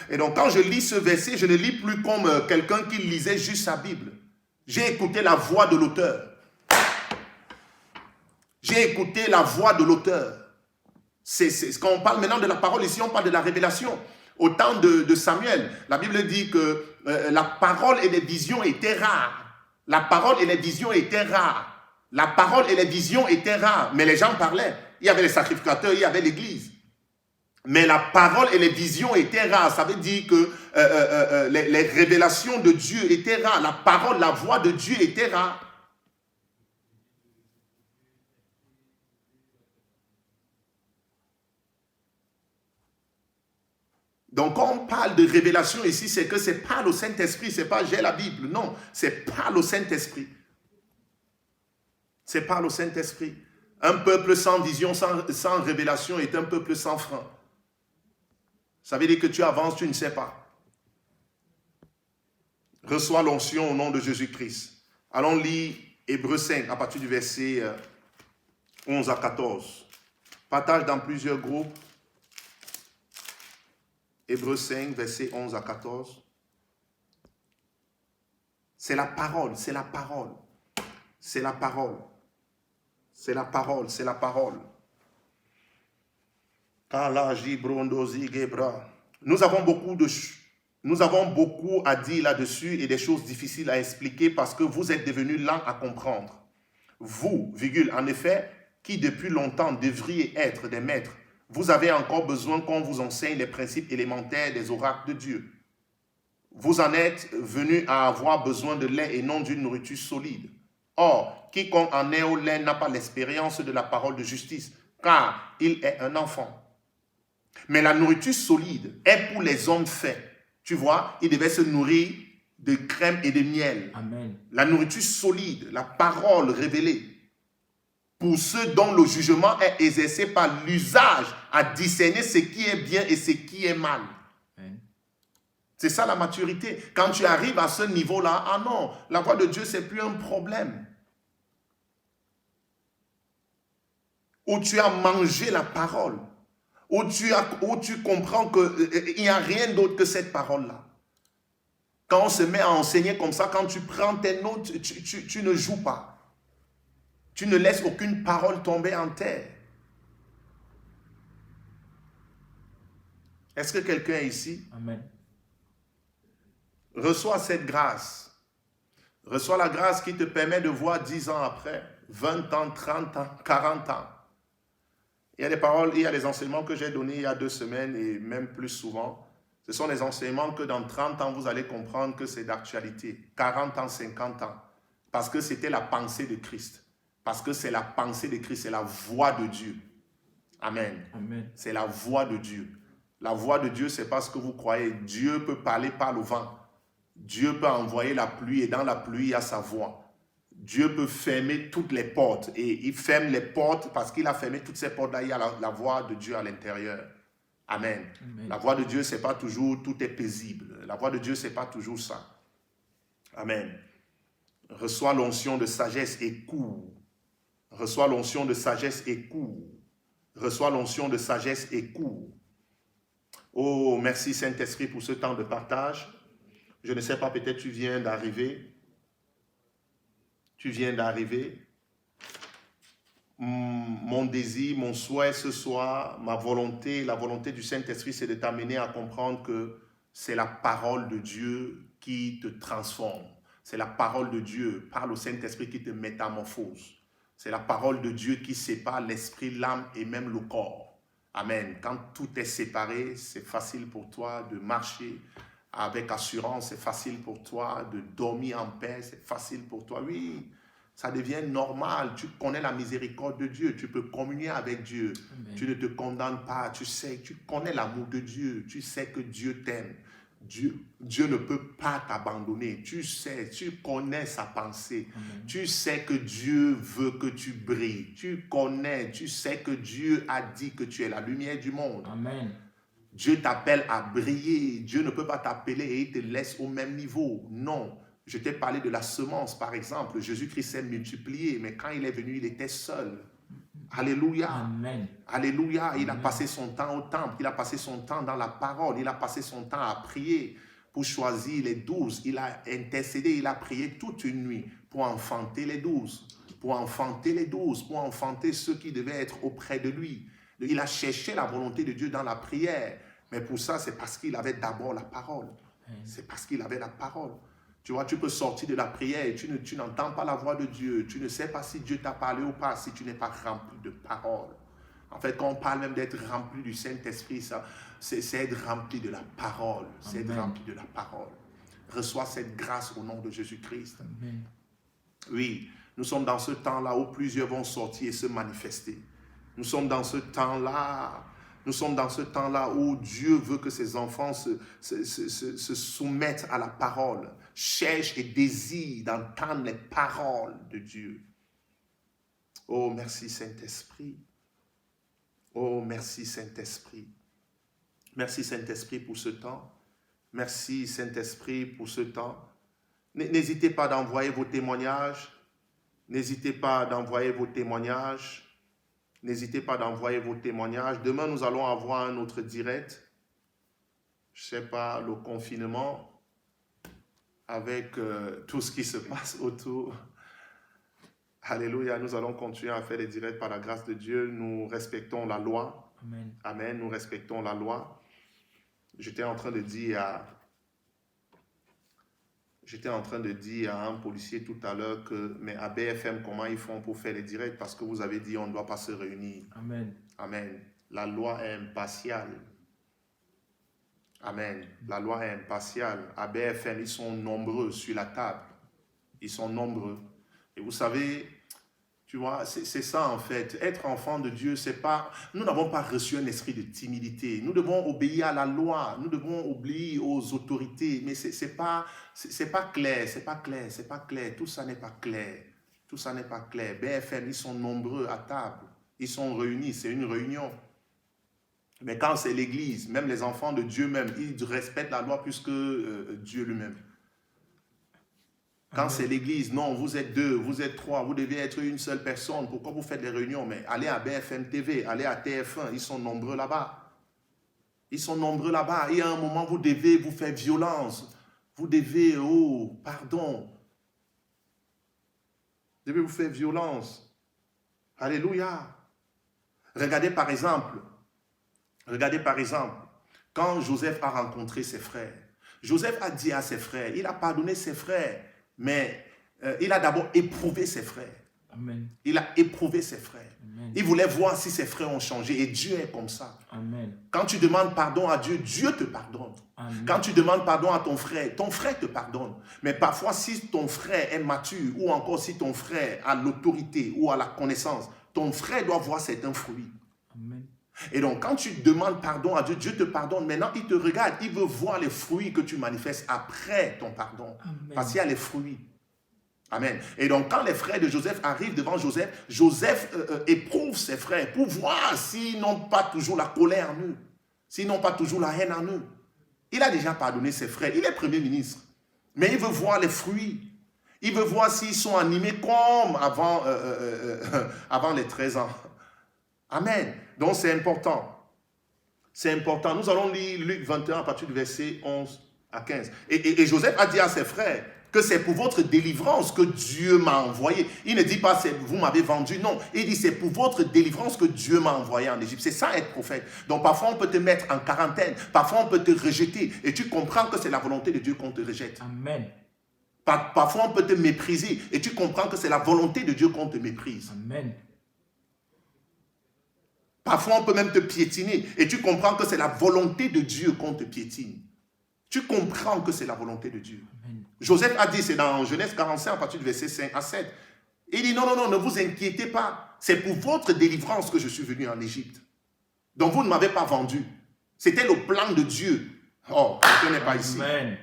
Et donc quand je lis ce verset, je ne lis plus comme quelqu'un qui lisait juste sa Bible. J'ai écouté la voix de l'auteur. J'ai écouté la voix de l'auteur. Quand on parle maintenant de la parole ici, on parle de la révélation. Au temps de Samuel, la Bible dit que la parole et les visions étaient rares. La parole et les visions étaient rares. La parole et les visions étaient rares. Mais les gens parlaient. Il y avait les sacrificateurs, il y avait l'église. Mais la parole et les visions étaient rares. Ça veut dire que les révélations de Dieu étaient rares. La parole, la voix de Dieu était rare. Donc quand on parle de révélation ici, c'est que c'est pas le Saint-Esprit, c'est pas j'ai la Bible. Non, c'est pas le Saint-Esprit. C'est pas le Saint-Esprit. Un peuple sans vision, sans révélation est un peuple sans frein. Ça veut dire que tu avances, tu ne sais pas. Reçois l'onction au nom de Jésus-Christ. Allons lire Hébreux 5 à partir du verset 11 à 14. Partage dans plusieurs groupes. Hébreux 5, verset 11 à 14. C'est la parole, c'est la parole. C'est la parole. C'est la parole, c'est la parole. Nous avons beaucoup à dire là-dessus et des choses difficiles à expliquer parce que vous êtes devenus lents à comprendre. Vous, en effet, qui depuis longtemps devriez être des maîtres, vous avez encore besoin qu'on vous enseigne les principes élémentaires des oracles de Dieu. Vous en êtes venus à avoir besoin de lait et non d'une nourriture solide. Or, quiconque en est au lait n'a pas l'expérience de la parole de justice, car il est un enfant. Mais la nourriture solide est pour les hommes faits. Tu vois, ils devaient se nourrir de crème et de miel. Amen. La nourriture solide, la parole révélée. Pour ceux dont le jugement est exercé par l'usage à discerner ce qui est bien et ce qui est mal. Amen. C'est ça la maturité. Quand tu arrives à ce niveau-là, ah non, la voix de Dieu, c'est plus un problème. Où tu as mangé la parole, où tu comprends qu'il n'y a rien d'autre que cette parole-là. Quand on se met à enseigner comme ça, quand tu prends tes notes, tu ne joues pas. Tu ne laisses aucune parole tomber en terre. Est-ce que quelqu'un est ici? Amen. Reçois cette grâce. Reçois la grâce qui te permet de voir 10 ans après, 20 ans, 30 ans, 40 ans. Il y a des paroles, il y a des enseignements que j'ai donnés il y a 2 semaines et même plus souvent. Ce sont des enseignements que dans 30 ans, vous allez comprendre que c'est d'actualité. 40 ans, 50 ans. Parce que c'était la pensée de Christ. Parce que c'est la pensée de Christ, c'est la voix de Dieu. Amen. Amen. C'est la voix de Dieu. La voix de Dieu, c'est pas ce que vous croyez. Dieu peut parler par le vent. Dieu peut envoyer la pluie et dans la pluie, il y a sa voix. Dieu peut fermer toutes les portes et il ferme les portes parce qu'il a fermé toutes ces portes-là. Il y a la voix de Dieu à l'intérieur. Amen. Amen. La voix de Dieu, c'est pas toujours tout est paisible. La voix de Dieu, c'est pas toujours ça. Amen. Reçois l'onction de sagesse et cours. Reçois l'onction de sagesse et cours. Reçois l'onction de sagesse et cours. Oh, merci Saint-Esprit pour ce temps de partage. Je ne sais pas, peut-être tu viens d'arriver. Tu viens d'arriver. Mon désir, mon souhait ce soir, ma volonté, la volonté du Saint-Esprit, c'est de t'amener à comprendre que c'est la parole de Dieu qui te transforme. C'est la parole de Dieu, par le Saint-Esprit, qui te métamorphose. C'est la parole de Dieu qui sépare l'esprit, l'âme et même le corps. Amen. Quand tout est séparé, c'est facile pour toi de marcher avec assurance, c'est facile pour toi de dormir en paix, c'est facile pour toi. Oui, ça devient normal. Tu connais la miséricorde de Dieu, tu peux communier avec Dieu. Amen. Tu ne te condamnes pas, tu sais, tu connais l'amour de Dieu, tu sais que Dieu t'aime. Dieu ne peut pas t'abandonner. Tu sais, tu connais sa pensée. Amen. Tu sais que Dieu veut que tu brilles. Tu connais, tu sais que Dieu a dit que tu es la lumière du monde. Amen. Dieu t'appelle à briller. Dieu ne peut pas t'appeler et il te laisse au même niveau. Non. Je t'ai parlé de la semence, par exemple. Jésus-Christ s'est multiplié, mais quand il est venu, il était seul. Alléluia. Amen. Alléluia. Il a Amen. passé son temps au temple. Il a passé son temps dans la parole. Il a passé son temps à prier pour choisir les 12. Il a intercédé. Il a prié toute une nuit pour enfanter les 12. Pour enfanter les 12. Pour enfanter ceux qui devaient être auprès de lui. Il a cherché la volonté de Dieu dans la prière. Mais pour ça, c'est parce qu'il avait d'abord la parole. C'est parce qu'il avait la parole. Tu vois, tu peux sortir de la prière et tu n'entends pas la voix de Dieu. Tu ne sais pas si Dieu t'a parlé ou pas, si tu n'es pas rempli de parole. En fait, quand on parle même d'être rempli du Saint-Esprit, c'est être rempli de la parole. C'est être Amen. rempli de la parole. Reçois cette grâce au nom de Jésus-Christ. Amen. Oui, nous sommes dans ce temps-là où plusieurs vont sortir et se manifester. Nous sommes dans ce temps-là. Nous sommes dans ce temps-là où Dieu veut que ses enfants se soumettent à la parole, cherchent et désirent d'entendre les paroles de Dieu. Oh, merci Saint-Esprit. Oh, merci Saint-Esprit. Merci Saint-Esprit pour ce temps. Merci Saint-Esprit pour ce temps. N'hésitez pas d'envoyer vos témoignages. N'hésitez pas d'envoyer vos témoignages. N'hésitez pas d'envoyer vos témoignages. Demain, nous allons avoir un autre direct. Je ne sais pas, le confinement, avec tout ce qui se passe autour. Alléluia, nous allons continuer à faire des directs par la grâce de Dieu. Nous respectons la loi. Amen. Amen, nous respectons la loi. J'étais en train de dire à un policier tout à l'heure que, mais à BFM, comment ils font pour faire les directs? Parce que vous avez dit on ne doit pas se réunir. Amen. Amen. La loi est impartiale. Amen. La loi est impartiale. À BFM, ils sont nombreux sur la table. Ils sont nombreux. Et vous savez, tu vois, c'est ça en fait. Être enfant de Dieu, c'est pas... Nous n'avons pas reçu un esprit de timidité. Nous devons obéir à la loi. Nous devons obéir aux autorités. Mais c'est pas clair. C'est pas clair. C'est pas clair. Tout ça n'est pas clair. Tout ça n'est pas clair. BFM, ils sont nombreux à table. Ils sont réunis. C'est une réunion. Mais quand c'est l'église, même les enfants de Dieu même, ils respectent la loi plus que Dieu lui-même. Quand Amen. c'est l'église, non, vous êtes 2, vous êtes 3, vous devez être une seule personne. Pourquoi vous faites des réunions? Mais allez à BFM TV, allez à TF1, ils sont nombreux là-bas. Ils sont nombreux là-bas. Et à un moment, vous devez vous faire violence. Vous devez, oh, pardon. Vous devez vous faire violence. Alléluia. Regardez par exemple, quand Joseph a rencontré ses frères, Joseph a dit à ses frères, il a pardonné ses frères, mais il a d'abord éprouvé ses frères. Amen. Il a éprouvé ses frères. Amen. Il voulait voir si ses frères ont changé. Et Dieu est comme ça. Amen. Quand tu demandes pardon à Dieu, Dieu te pardonne. Amen. Quand tu demandes pardon à ton frère te pardonne. Mais parfois, si ton frère est mature, ou encore si ton frère a l'autorité ou a la connaissance, ton frère doit voir certains fruits. Amen. Et donc, quand tu demandes pardon à Dieu, Dieu te pardonne. Maintenant, il te regarde. Il veut voir les fruits que tu manifestes après ton pardon. Amen. Parce qu'il y a les fruits. Amen. Et donc, quand les frères de Joseph arrivent devant Joseph, Joseph éprouve ses frères pour voir s'ils n'ont pas toujours la colère en eux, s'ils n'ont pas toujours la haine en eux. Il a déjà pardonné ses frères. Il est premier ministre. Mais il veut voir les fruits. Il veut voir s'ils sont animés comme avant, avant les 13 ans. Amen. Donc, c'est important. C'est important. Nous allons lire Luc 21 à partir du verset 11 à 15. Et Joseph a dit à ses frères que c'est pour votre délivrance que Dieu m'a envoyé. Il ne dit pas vous m'avez vendu, non. Il dit c'est pour votre délivrance que Dieu m'a envoyé en Égypte. C'est ça être prophète. Donc parfois on peut te mettre en quarantaine, parfois on peut te rejeter et tu comprends que c'est la volonté de Dieu qu'on te rejette. Amen. Parfois on peut te mépriser et tu comprends que c'est la volonté de Dieu qu'on te méprise. Amen. Parfois on peut même te piétiner et tu comprends que c'est la volonté de Dieu qu'on te piétine. Tu comprends que c'est la volonté de Dieu. Amen. Joseph a dit, c'est dans Genèse 45 à partir du verset 5 à 7. Il dit non, non, non, ne vous inquiétez pas. C'est pour votre délivrance que je suis venu en Égypte. Donc vous ne m'avez pas vendu. C'était le plan de Dieu. Oh, quelqu'un n'est pas ici. Amen.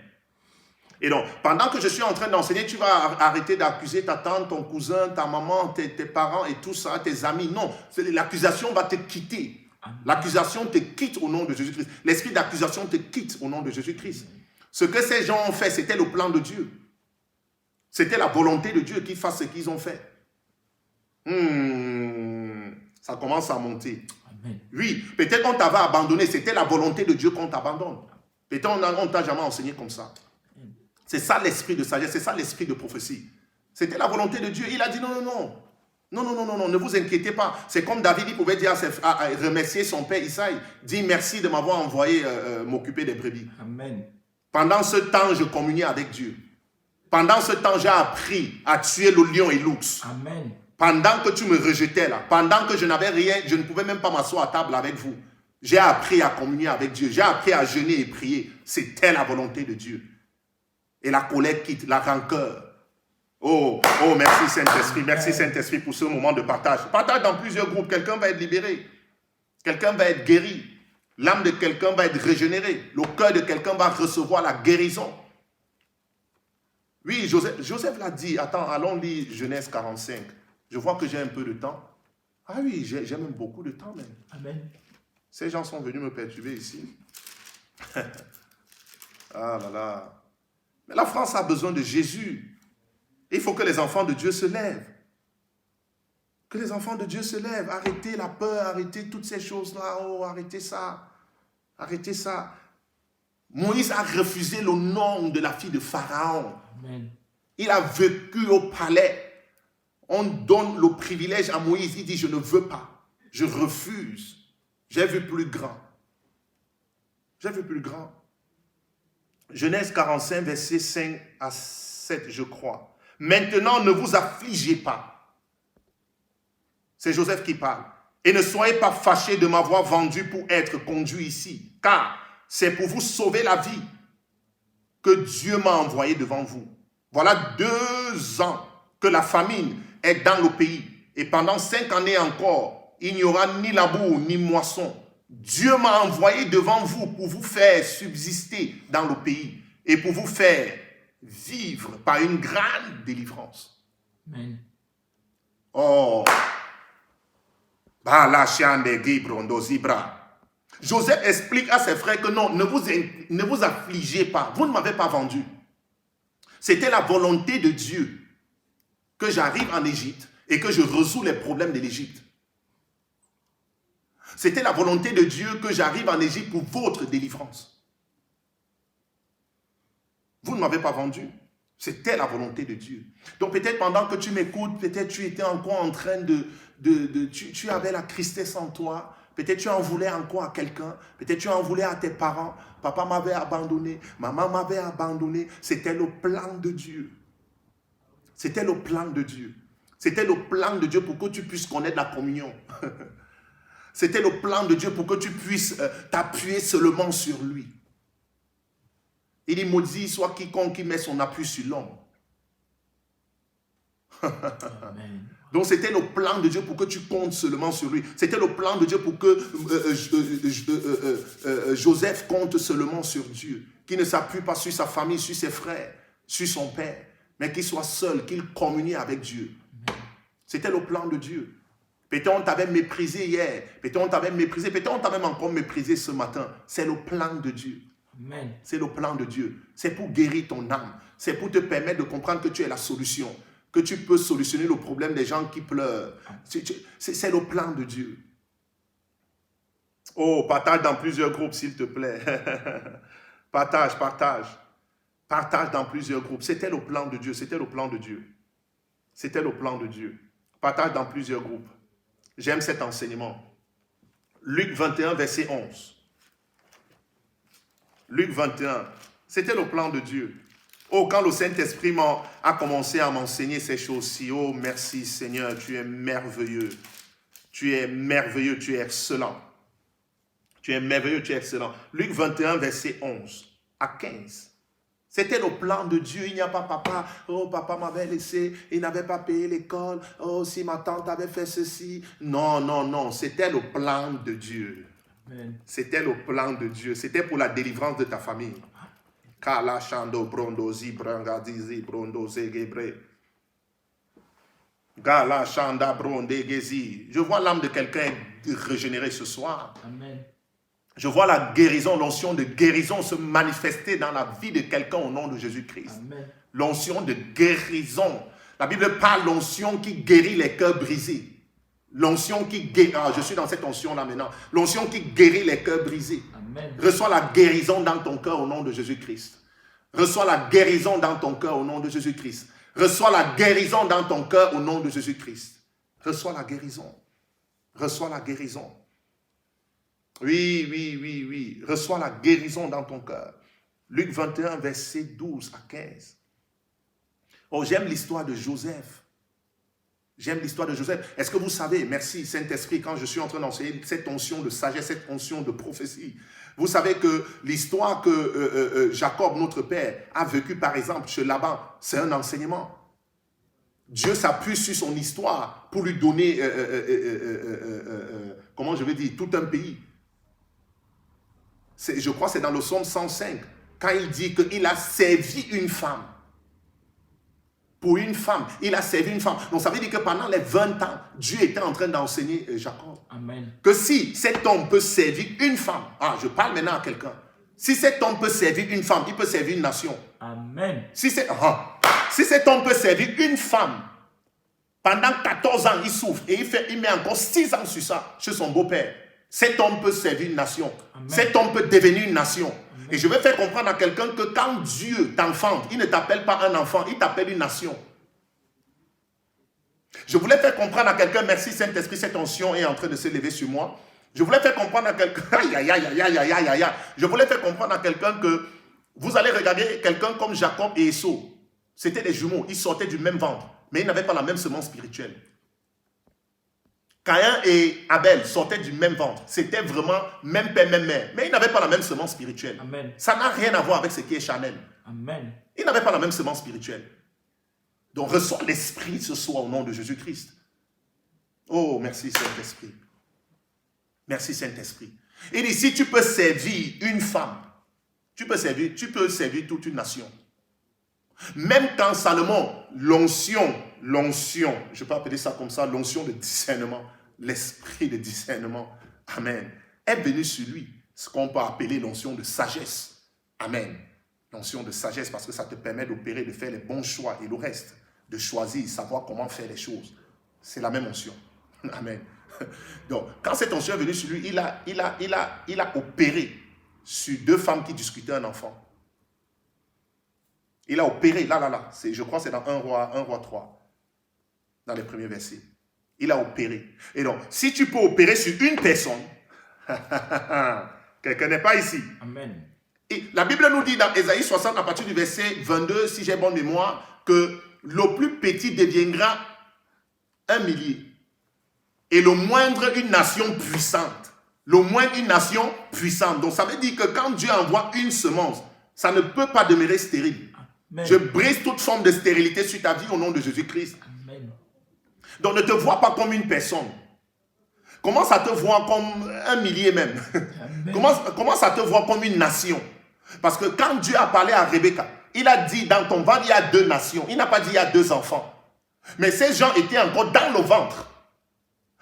Et donc, pendant que je suis en train d'enseigner, tu vas arrêter d'accuser ta tante, ton cousin, ta maman, tes parents et tout ça, tes amis. Non, l'accusation va te quitter. L'accusation te quitte au nom de Jésus-Christ. L'esprit d'accusation te quitte au nom de Jésus-Christ. Ce que ces gens ont fait, c'était le plan de Dieu. C'était la volonté de Dieu qu'ils fassent ce qu'ils ont fait. Ça commence à monter. Amen. Oui, peut-être qu'on t'avait abandonné. C'était la volonté de Dieu qu'on t'abandonne. Peut-être on ne t'a jamais enseigné comme ça. C'est ça l'esprit de sagesse, c'est ça l'esprit de prophétie. C'était la volonté de Dieu. Il a dit non, non, non. Non, non, non, non, non, ne vous inquiétez pas. C'est comme David, il pouvait dire à remercier son père Isaïe. Dis merci de m'avoir envoyé m'occuper des brebis. Amen. Pendant ce temps, je communiais avec Dieu. Pendant ce temps, j'ai appris à tuer le lion et l'ours. Amen. Pendant que tu me rejetais là, pendant que je n'avais rien, je ne pouvais même pas m'asseoir à table avec vous. J'ai appris à communier avec Dieu. J'ai appris à jeûner et prier. C'était la volonté de Dieu. Et la colère quitte, la rancœur. Oh, oh, merci Saint-Esprit. Merci Saint-Esprit pour ce moment de partage. Partage dans plusieurs groupes. Quelqu'un va être libéré. Quelqu'un va être guéri. L'âme de quelqu'un va être régénérée. Le cœur de quelqu'un va recevoir la guérison. Oui, Joseph l'a dit. Attends, allons lire Genèse 45. Je vois que j'ai un peu de temps. Ah oui, j'ai même beaucoup de temps même. Amen. Ces gens sont venus me perturber ici. Ah là là. Mais la France a besoin de Jésus. Il faut que les enfants de Dieu se lèvent. Que les enfants de Dieu se lèvent. Arrêtez la peur, arrêtez toutes ces choses-là. Oh, arrêtez ça. Arrêtez ça. Moïse a refusé le nom de la fille de Pharaon. Amen. Il a vécu au palais. On donne le privilège à Moïse. Il dit, je ne veux pas. Je refuse. J'ai vu plus grand. J'ai vu plus grand. Genèse 45, versets 5 à 7, je crois. Maintenant, ne vous affligez pas. C'est Joseph qui parle. Et ne soyez pas fâchés de m'avoir vendu pour être conduit ici. Car c'est pour vous sauver la vie que Dieu m'a envoyé devant vous. Voilà 2 ans que la famine est dans le pays. Et pendant 5 années encore, il n'y aura ni labour ni moisson. Dieu m'a envoyé devant vous pour vous faire subsister dans le pays et pour vous faire vivre par une grande délivrance. Amen. Oh, Joseph explique à ses frères que non, ne vous affligez pas. Vous ne m'avez pas vendu. C'était la volonté de Dieu que j'arrive en Égypte et que je résous les problèmes de l'Égypte. C'était la volonté de Dieu que j'arrive en Égypte pour votre délivrance. Vous ne m'avez pas vendu. C'était la volonté de Dieu. Donc peut-être pendant que tu m'écoutes, peut-être tu étais encore en train tu avais la tristesse en toi. Peut-être tu en voulais encore à quelqu'un. Peut-être tu en voulais à tes parents. Papa m'avait abandonné. Maman m'avait abandonné. C'était le plan de Dieu. C'était le plan de Dieu. C'était le plan de Dieu pour que tu puisses connaître la communion. C'était le plan de Dieu pour que tu puisses t'appuyer seulement sur lui. Il dit, maudit soit quiconque qui met son appui sur l'homme. Donc c'était le plan de Dieu pour que tu comptes seulement sur lui. C'était le plan de Dieu pour que Joseph compte seulement sur Dieu. Qu'il ne s'appuie pas sur sa famille, sur ses frères, sur son père, mais qu'il soit seul, qu'il communie avec Dieu. C'était le plan de Dieu. Peut-être on t'avait méprisé hier, peut-être on t'avait méprisé, peut-être on t'avait encore méprisé ce matin. C'est le plan de Dieu. Amen. C'est le plan de Dieu. C'est pour guérir ton âme. C'est pour te permettre de comprendre que tu es la solution. Que tu peux solutionner le problème des gens qui pleurent. C'est le plan de Dieu. Oh, partage dans plusieurs groupes, s'il te plaît. Partage. Partage dans plusieurs groupes. C'était le plan de Dieu. C'était le plan de Dieu. C'était le plan de Dieu. Partage dans plusieurs groupes. J'aime cet enseignement. Luc 21, verset 11. Luc 21. C'était le plan de Dieu. Oh, quand le Saint-Esprit a commencé à m'enseigner ces choses-ci, oh, merci Seigneur, tu es merveilleux. Tu es merveilleux, tu es excellent. Tu es merveilleux, tu es excellent. Luc 21, verset 11 à 15. C'était le plan de Dieu. Il n'y a pas papa. Oh, papa m'avait laissé. Il n'avait pas payé l'école. Oh, si ma tante avait fait ceci. Non, non, non. C'était le plan de Dieu. Amen. C'était le plan de Dieu. C'était pour la délivrance de ta famille. Kala shando brondo zibranga dizi brondo zegebre. Gala shanda bronde gezi. Je vois l'âme de quelqu'un régénéré ce soir. Amen. Je vois la guérison, l'onction de guérison se manifester dans la vie de quelqu'un au nom de Jésus-Christ. L'onction de guérison. La Bible parle l'onction qui guérit les cœurs brisés. L'onction qui guérit. Ah, je suis dans cette onction-là maintenant. L'onction qui guérit les cœurs brisés. Amen. Reçois la guérison dans ton cœur au nom de Jésus-Christ. Reçois la guérison dans ton cœur au nom de Jésus-Christ. Reçois la guérison dans ton cœur au nom de Jésus-Christ. Reçois la guérison. Reçois la guérison. Oui. Reçois la guérison dans ton cœur. Luc 21, verset 12 à 15. Oh, j'aime l'histoire de Joseph. J'aime l'histoire de Joseph. Est-ce que vous savez, merci Saint-Esprit, quand je suis en train d'enseigner cette onction de sagesse, cette onction de prophétie, vous savez que l'histoire que Jacob, notre père, a vécue par exemple chez Laban, c'est un enseignement. Dieu s'appuie sur son histoire pour lui donner, comment je vais dire, tout un pays. Je crois que c'est dans le psaume 105, quand il dit qu'il a servi une femme. Pour une femme, il a servi une femme. Donc ça veut dire que pendant les 20 ans, Dieu était en train d'enseigner Jacob. Amen. Que si cet homme peut servir une femme, je parle maintenant à quelqu'un. Si cet homme peut servir une femme, il peut servir une nation. Amen. Si cet homme peut servir une femme, pendant 14 ans, il souffre et il met encore 6 ans sur ça, chez son beau-père. Cet homme peut servir une nation. Amen. Cet homme peut devenir une nation. Amen. Et je vais faire comprendre à quelqu'un que quand Dieu t'enfante, il ne t'appelle pas un enfant, il t'appelle une nation. Je voulais faire comprendre à quelqu'un, merci Saint-Esprit, cette onction est en train de se lever sur moi. Je voulais faire comprendre à quelqu'un, je voulais faire comprendre à quelqu'un que vous allez regarder quelqu'un comme Jacob et Esau. C'était des jumeaux, ils sortaient du même ventre, mais ils n'avaient pas la même semence spirituelle. Caïn et Abel sortaient du même ventre. C'était vraiment même père, même mère. Mais ils n'avaient pas la même semence spirituelle. Amen. Ça n'a rien à voir avec ce qui est charnel. Amen. Ils n'avaient pas la même semence spirituelle. Donc reçois l'Esprit ce soir au nom de Jésus-Christ. Oh, merci Saint-Esprit. Merci Saint-Esprit. Il dit, si tu peux servir une femme, tu peux servir toute une nation. Même quand Salomon, l'onction, je peux appeler ça comme ça, l'onction de discernement, l'esprit de discernement, amen, est venu sur lui, ce qu'on peut appeler l'onction de sagesse, amen, l'onction de sagesse parce que ça te permet d'opérer, de faire les bons choix et le reste, de choisir, savoir comment faire les choses, c'est la même onction, amen. Donc, quand cette onction est venue sur lui, il a opéré sur 2 femmes qui discutaient un enfant. Il a opéré, là. Je crois que c'est dans 1 roi 3, dans les premiers versets. Il a opéré. Et donc, si tu peux opérer sur une personne, quelqu'un n'est pas ici. Amen. Et la Bible nous dit dans Ésaïe 60, à partir du verset 22, si j'ai bonne mémoire, que le plus petit deviendra 1 millier. Et le moindre, une nation puissante. Le moindre, une nation puissante. Donc, ça veut dire que quand Dieu envoie une semence, ça ne peut pas demeurer stérile. Amen. Je brise toute forme de stérilité sur ta vie au nom de Jésus-Christ. Amen. Donc, ne te vois pas comme une personne. Commence à te voir comme 1 millier même. Commence à te voir comme une nation. Parce que quand Dieu a parlé à Rebecca, il a dit dans ton ventre, il y a 2 nations. Il n'a pas dit il y a 2 enfants. Mais ces gens étaient encore dans le ventre.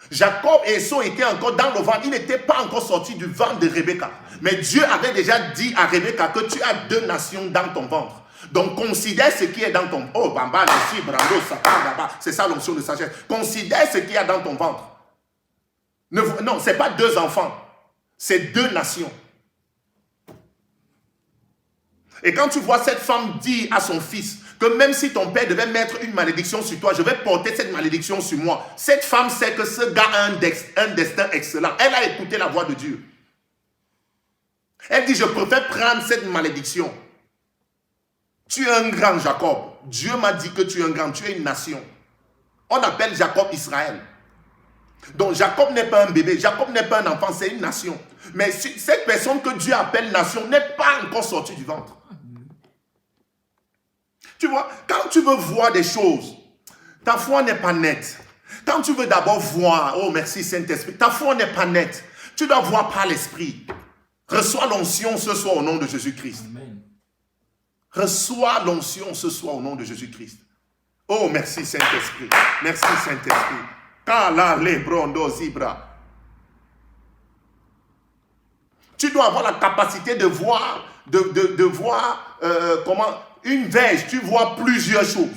Jacob et Esau étaient encore dans le ventre. Ils n'étaient pas encore sortis du ventre de Rebecca. Mais Dieu avait déjà dit à Rebecca que tu as 2 nations dans ton ventre. Donc considère ce qui est dans ton... Oh, bamba, ici, brando, satan, là-bas. C'est ça l'onction de sagesse. Considère ce qu'il y a dans ton ventre. Non, ce n'est pas 2 enfants. C'est 2 nations. Et quand tu vois cette femme dire à son fils que même si ton père devait mettre une malédiction sur toi, je vais porter cette malédiction sur moi. Cette femme sait que ce gars a un destin excellent. Elle a écouté la voix de Dieu. Elle dit, je préfère prendre cette malédiction. Tu es un grand Jacob. Dieu m'a dit que tu es un grand, tu es une nation. On appelle Jacob Israël. Donc Jacob n'est pas un bébé, Jacob n'est pas un enfant, c'est une nation. Mais cette personne que Dieu appelle nation n'est pas encore sortie du ventre. Tu vois, quand tu veux voir des choses, ta foi n'est pas nette. Quand tu veux d'abord voir, oh merci Saint-Esprit, ta foi n'est pas nette. Tu dois voir par l'Esprit. Reçois l'onction ce soir au nom de Jésus-Christ. Reçois l'onction ce soir au nom de Jésus-Christ. Oh merci Saint-Esprit. Merci Saint-Esprit. Tu dois avoir la capacité de voir, de voir comment une verge, tu vois plusieurs choses.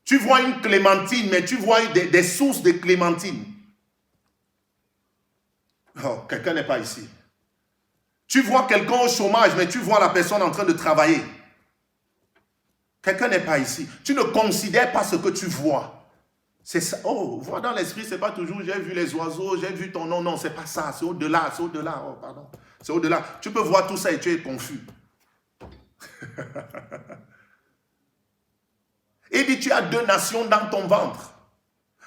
Tu vois une clémentine, mais tu vois des sources de clémentine. Oh, quelqu'un n'est pas ici. Tu vois quelqu'un au chômage, mais tu vois la personne en train de travailler. Quelqu'un n'est pas ici. Tu ne considères pas ce que tu vois. C'est ça. Oh, voir dans l'esprit, c'est pas toujours j'ai vu les oiseaux, j'ai vu ton nom. Non, c'est pas ça. C'est au-delà, c'est au-delà. Oh, pardon. C'est au-delà. Tu peux voir tout ça et tu es confus. Il dit, tu as 2 nations dans ton ventre.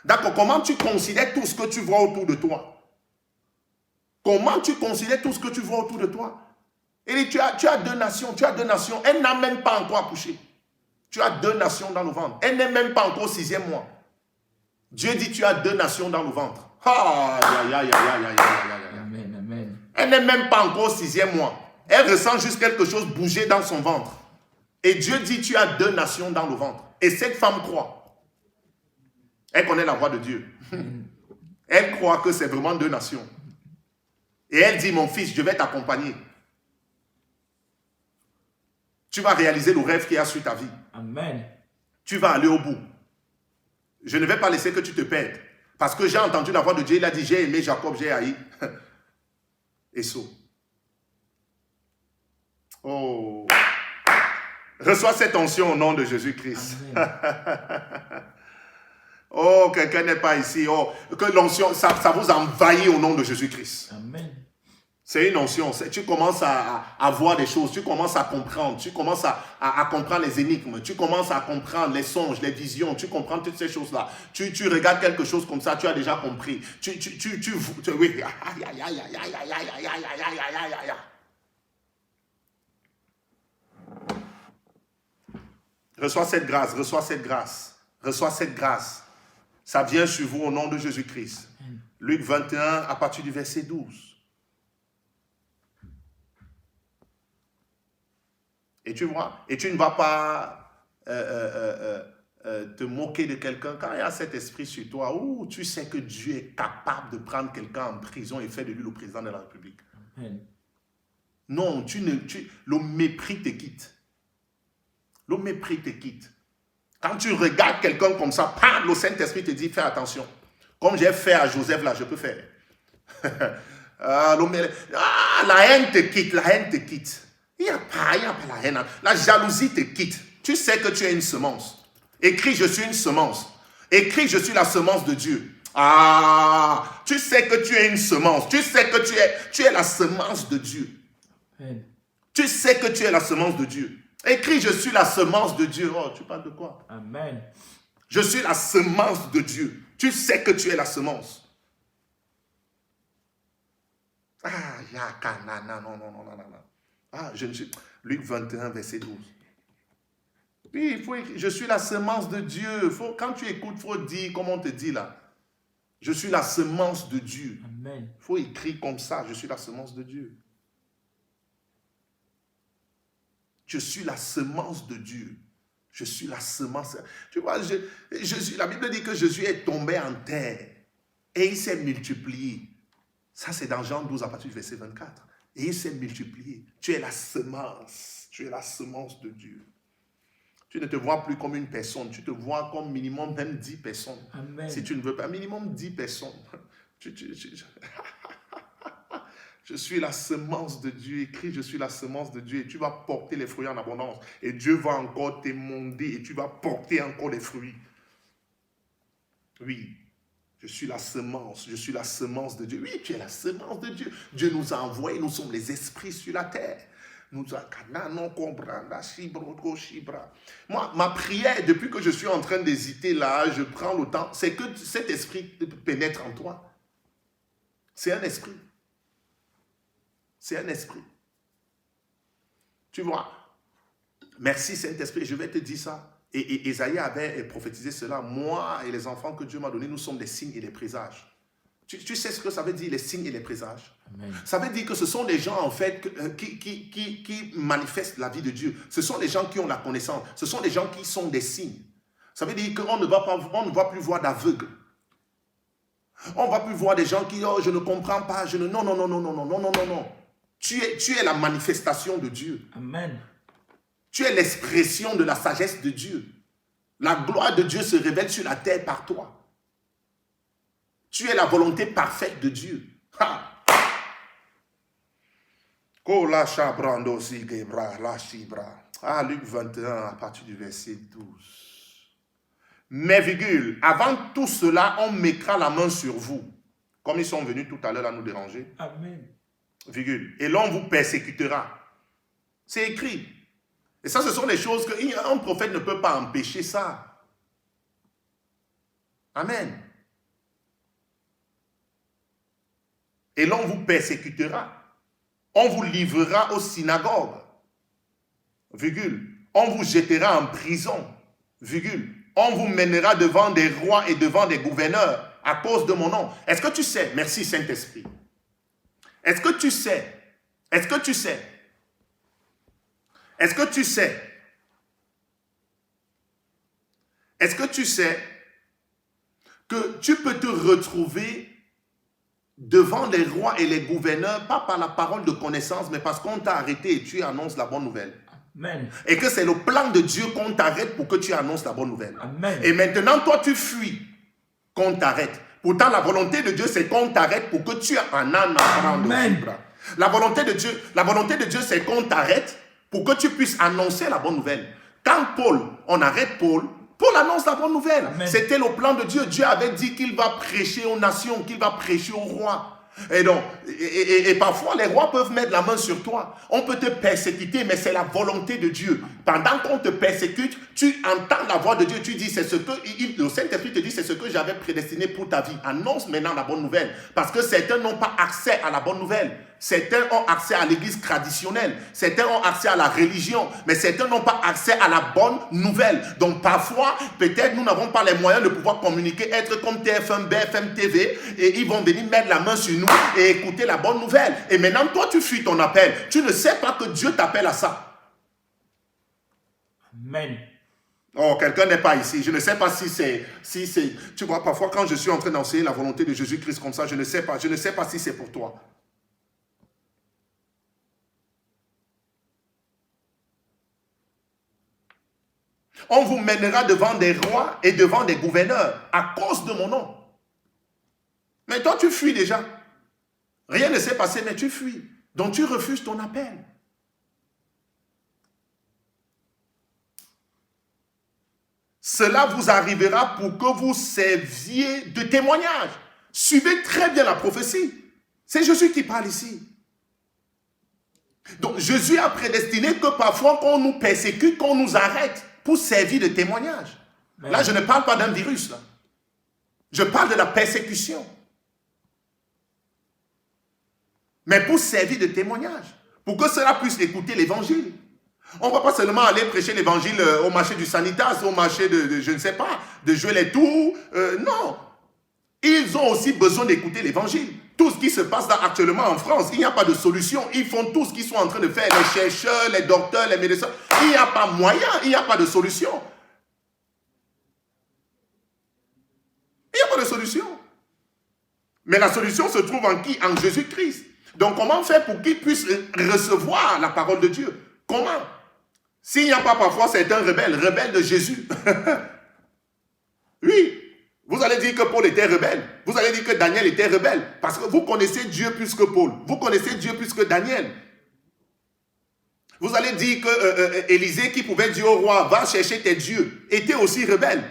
D'accord, comment tu considères tout ce que tu vois autour de toi? Comment tu considères tout ce que tu vois autour de toi? Il dit, tu as 2 nations, tu as 2 nations. Elle n'a même pas encore accouché. Tu as 2 nations dans le ventre. Elle n'est même pas encore au 6e mois. Dieu dit, tu as 2 nations dans le ventre. Amen. Elle n'est même pas encore au 6e mois. Elle ressent juste quelque chose bouger dans son ventre. Et Dieu dit, tu as 2 nations dans le ventre. Et cette femme croit. Elle connaît la voix de Dieu. Elle croit que c'est vraiment 2 nations. Et elle dit, mon fils, je vais t'accompagner. Tu vas réaliser le rêve qu'il y a sur ta vie. Amen. Tu vas aller au bout. Je ne vais pas laisser que tu te perdes. Parce que j'ai entendu la voix de Dieu. Il a dit, j'ai aimé Jacob, j'ai haï Esau. Oh. Reçois cette onction au nom de Jésus-Christ. Oh, quelqu'un n'est pas ici. Oh, que l'onction, ça vous envahit au nom de Jésus-Christ. Amen. C'est une onction. Tu commences à voir des choses. Tu commences à comprendre. Tu commences à comprendre les énigmes. Tu commences à comprendre les songes, les visions. Tu comprends toutes ces choses-là. Tu regardes quelque chose comme ça, tu as déjà compris. Oui. Reçois cette grâce, reçois cette grâce. Reçois cette grâce. Ça vient sur vous au nom de Jésus-Christ. Luc 21, à partir du verset 12. Et tu vois, et tu ne vas pas te moquer de quelqu'un quand il y a cet esprit sur toi où tu sais que Dieu est capable de prendre quelqu'un en prison et faire de lui le président de la République. Amen. Non, le mépris te quitte. Le mépris te quitte. Quand tu regardes quelqu'un comme ça, le Saint-Esprit te dit, fais attention. Comme j'ai fait à Joseph là, je peux faire. La haine te quitte, la haine te quitte. Il n'y a pas la haine. La jalousie te quitte. Tu sais que tu es une semence. Écris, je suis une semence. Écris, je suis la semence de Dieu. Ah, tu sais que tu es une semence. Tu sais que tu es la semence de Dieu. Amen. Tu sais que tu es la semence de Dieu. Écris, je suis la semence de Dieu. Oh, tu parles de quoi? Amen. Je suis la semence de Dieu. Tu sais que tu es la semence. Ah, non. Ah, je ne suis... Luc 21, verset 12. Oui, il faut écrire, je suis la semence de Dieu. Quand tu écoutes, il faut dire, comme on te dit là. Je suis la semence de Dieu. Amen. Il faut écrire comme ça, je suis la semence de Dieu. Je suis la semence de Dieu. Je suis la semence. Tu vois, la Bible dit que Jésus est tombé en terre et il s'est multiplié. Ça, c'est dans Jean 12 à partir du verset 24. Et il s'est multiplié. Tu es la semence. Tu es la semence de Dieu. Tu ne te vois plus comme une personne. Tu te vois comme minimum même 10 personnes. Amen. Si tu ne veux pas, minimum 10 personnes. Je suis la semence de Dieu. Écris, je suis la semence de Dieu. Et tu vas porter les fruits en abondance. Et Dieu va encore t'émonder. Et tu vas porter encore les fruits. Oui. Je suis la semence. Je suis la semence de Dieu. Oui, tu es la semence de Dieu. Dieu nous a envoyés. Nous sommes les esprits sur la terre. Moi, ma prière, depuis que je suis en train d'hésiter là, je prends le temps, c'est que cet esprit pénètre en toi. C'est un esprit. C'est un esprit. Tu vois, merci Saint-Esprit, je vais te dire ça. Et Ésaïe avait prophétisé cela. Moi et les enfants que Dieu m'a donnés, nous sommes des signes et des présages. Tu sais ce que ça veut dire, les signes et les présages? Amen. Ça veut dire que ce sont les gens, en fait, qui manifestent la vie de Dieu. Ce sont les gens qui ont la connaissance. Ce sont les gens qui sont des signes. Ça veut dire qu'on ne va plus voir d'aveugles. On ne va plus voir des gens qui, oh, je ne comprends pas, non. Tu es la manifestation de Dieu. Amen. Tu es l'expression de la sagesse de Dieu. La gloire de Dieu se révèle sur la terre par toi. Tu es la volonté parfaite de Dieu. Ha. Ah, Luc 21, à partir du verset 12. Mais, virgule, avant tout cela, on mettra la main sur vous. Comme ils sont venus tout à l'heure à nous déranger. Amen. Virgule. Et l'on vous persécutera. C'est écrit. Et ça, ce sont des choses qu'un prophète ne peut pas empêcher ça. Amen. Et l'on vous persécutera. On vous livrera aux synagogues. Virgule. On vous jettera en prison. Virgule. On vous mènera devant des rois et devant des gouverneurs à cause de mon nom. Est-ce que tu sais? Merci Saint-Esprit. Est-ce que tu sais? Est-ce que tu sais? Est-ce que tu sais? Est-ce que tu sais que tu peux te retrouver devant les rois et les gouverneurs, pas par la parole de connaissance, mais parce qu'on t'a arrêté et tu annonces la bonne nouvelle. Amen. Et que c'est le plan de Dieu qu'on t'arrête pour que tu annonces la bonne nouvelle. Amen. Et maintenant, toi, tu fuis qu'on t'arrête. Pourtant, la volonté de Dieu, c'est qu'on t'arrête pour que tu en apprennes. La volonté de Dieu, c'est qu'on t'arrête pour que tu puisses annoncer la bonne nouvelle. Quand on arrête Paul annonce la bonne nouvelle. C'était le plan de Dieu. Dieu avait dit qu'il va prêcher aux nations, qu'il va prêcher aux rois. Et donc, et parfois, les rois peuvent mettre la main sur toi. On peut te persécuter, mais c'est la volonté de Dieu. Pendant qu'on te persécute, tu entends la voix de Dieu. Tu dis, c'est ce que le Saint-Esprit te dit, c'est ce que j'avais prédestiné pour ta vie. Annonce maintenant la bonne nouvelle. Parce que certains n'ont pas accès à la bonne nouvelle. Certains ont accès à l'église traditionnelle. Certains ont accès à la religion. Mais certains n'ont pas accès à la bonne nouvelle. Donc parfois, peut-être nous n'avons pas les moyens de pouvoir communiquer, être comme TF1, BFM TV. Et ils vont venir mettre la main sur nous et écouter la bonne nouvelle. Et maintenant, toi, tu fuis ton appel. Tu ne sais pas que Dieu t'appelle à ça. Amen. Oh, quelqu'un n'est pas ici. Je ne sais pas si c'est... Tu vois, parfois, quand je suis en train d'enseigner la volonté de Jésus-Christ comme ça, je ne sais pas. Je ne sais pas si c'est pour toi. On vous mènera devant des rois et devant des gouverneurs à cause de mon nom. Mais toi, tu fuis déjà. Rien ne s'est passé, mais tu fuis. Donc, tu refuses ton appel. cela vous arrivera pour que vous serviez de témoignage. Suivez très bien la prophétie. C'est Jésus qui parle ici. Donc Jésus a prédestiné que parfois qu'on nous persécute, qu'on nous arrête pour servir de témoignage. Là, je ne parle pas d'un virus. Là. Je parle de la persécution. Mais pour servir de témoignage. Pour que cela puisse écouter l'évangile. On ne va pas seulement aller prêcher l'évangile au marché du Sanitas, au marché de je ne sais pas, de jouer les tours. Non. Ils ont aussi besoin d'écouter l'évangile. Tout ce qui se passe là actuellement en France, il n'y a pas de solution. Ils font tout ce qu'ils sont en train de faire. Les chercheurs, les docteurs, les médecins. Il n'y a pas moyen, il n'y a pas de solution. Il n'y a pas de solution. Mais la solution se trouve en qui? En Jésus-Christ. Donc comment faire pour qu'ils puissent recevoir la parole de Dieu? Comment? S'il n'y a pas parfois certains rebelles de Jésus. Oui. Vous allez dire que Paul était rebelle. Vous allez dire que Daniel était rebelle. Parce que vous connaissez Dieu plus que Paul. Vous connaissez Dieu plus que Daniel. Vous allez dire que Élisée qui pouvait dire au roi, va chercher tes dieux, était aussi rebelle.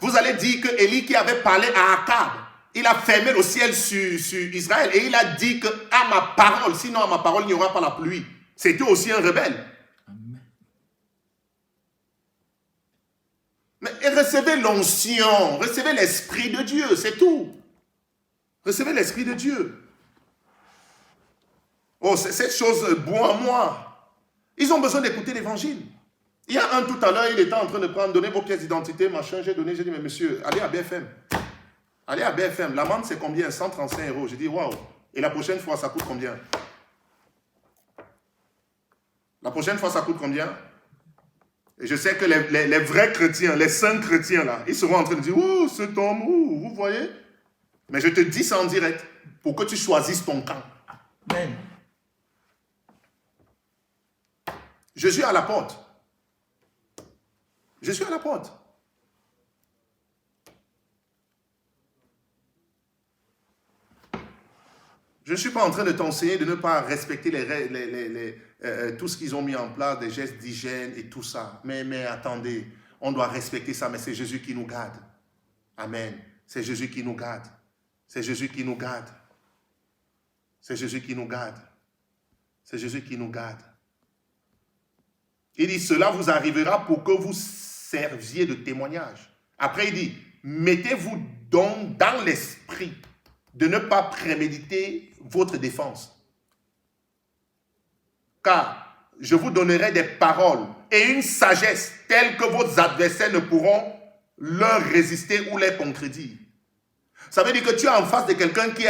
Vous allez dire que Élie qui avait parlé à Akab, il a fermé le ciel sur Israël et il a dit que à ma parole, sinon à ma parole il n'y aura pas la pluie. C'était aussi un rebelle. Mais recevez l'onction, recevez l'Esprit de Dieu, c'est tout. Recevez l'Esprit de Dieu. Oh, cette chose bon à moi. Ils ont besoin d'écouter l'évangile. Il y a un tout à l'heure, il était en train de donner vos pièces d'identité, machin, j'ai dit, mais monsieur, allez à BFM. Allez à BFM, l'amende c'est combien? 135 €. J'ai dit, waouh. Et la prochaine fois, ça coûte combien? La prochaine fois, ça coûte combien? Et je sais que les vrais chrétiens, les saints chrétiens là, ils seront en train de dire, oh, cet homme, vous voyez? Mais je te dis ça en direct, pour que tu choisisses ton camp. Amen. Je suis à la porte. Je suis à la porte. Je ne suis pas en train de t'enseigner de ne pas respecter tout ce qu'ils ont mis en place, des gestes d'hygiène et tout ça. Mais attendez, on doit respecter ça, mais c'est Jésus qui nous garde. Amen. C'est Jésus qui nous garde. C'est Jésus qui nous garde. C'est Jésus qui nous garde. C'est Jésus qui nous garde. Il dit, cela vous arrivera pour que vous serviez de témoignage. Après, il dit, mettez-vous donc dans l'esprit de ne pas préméditer votre défense. Car je vous donnerai des paroles et une sagesse telle que vos adversaires ne pourront leur résister ou les contredire. Ça veut dire que tu es en face de quelqu'un qui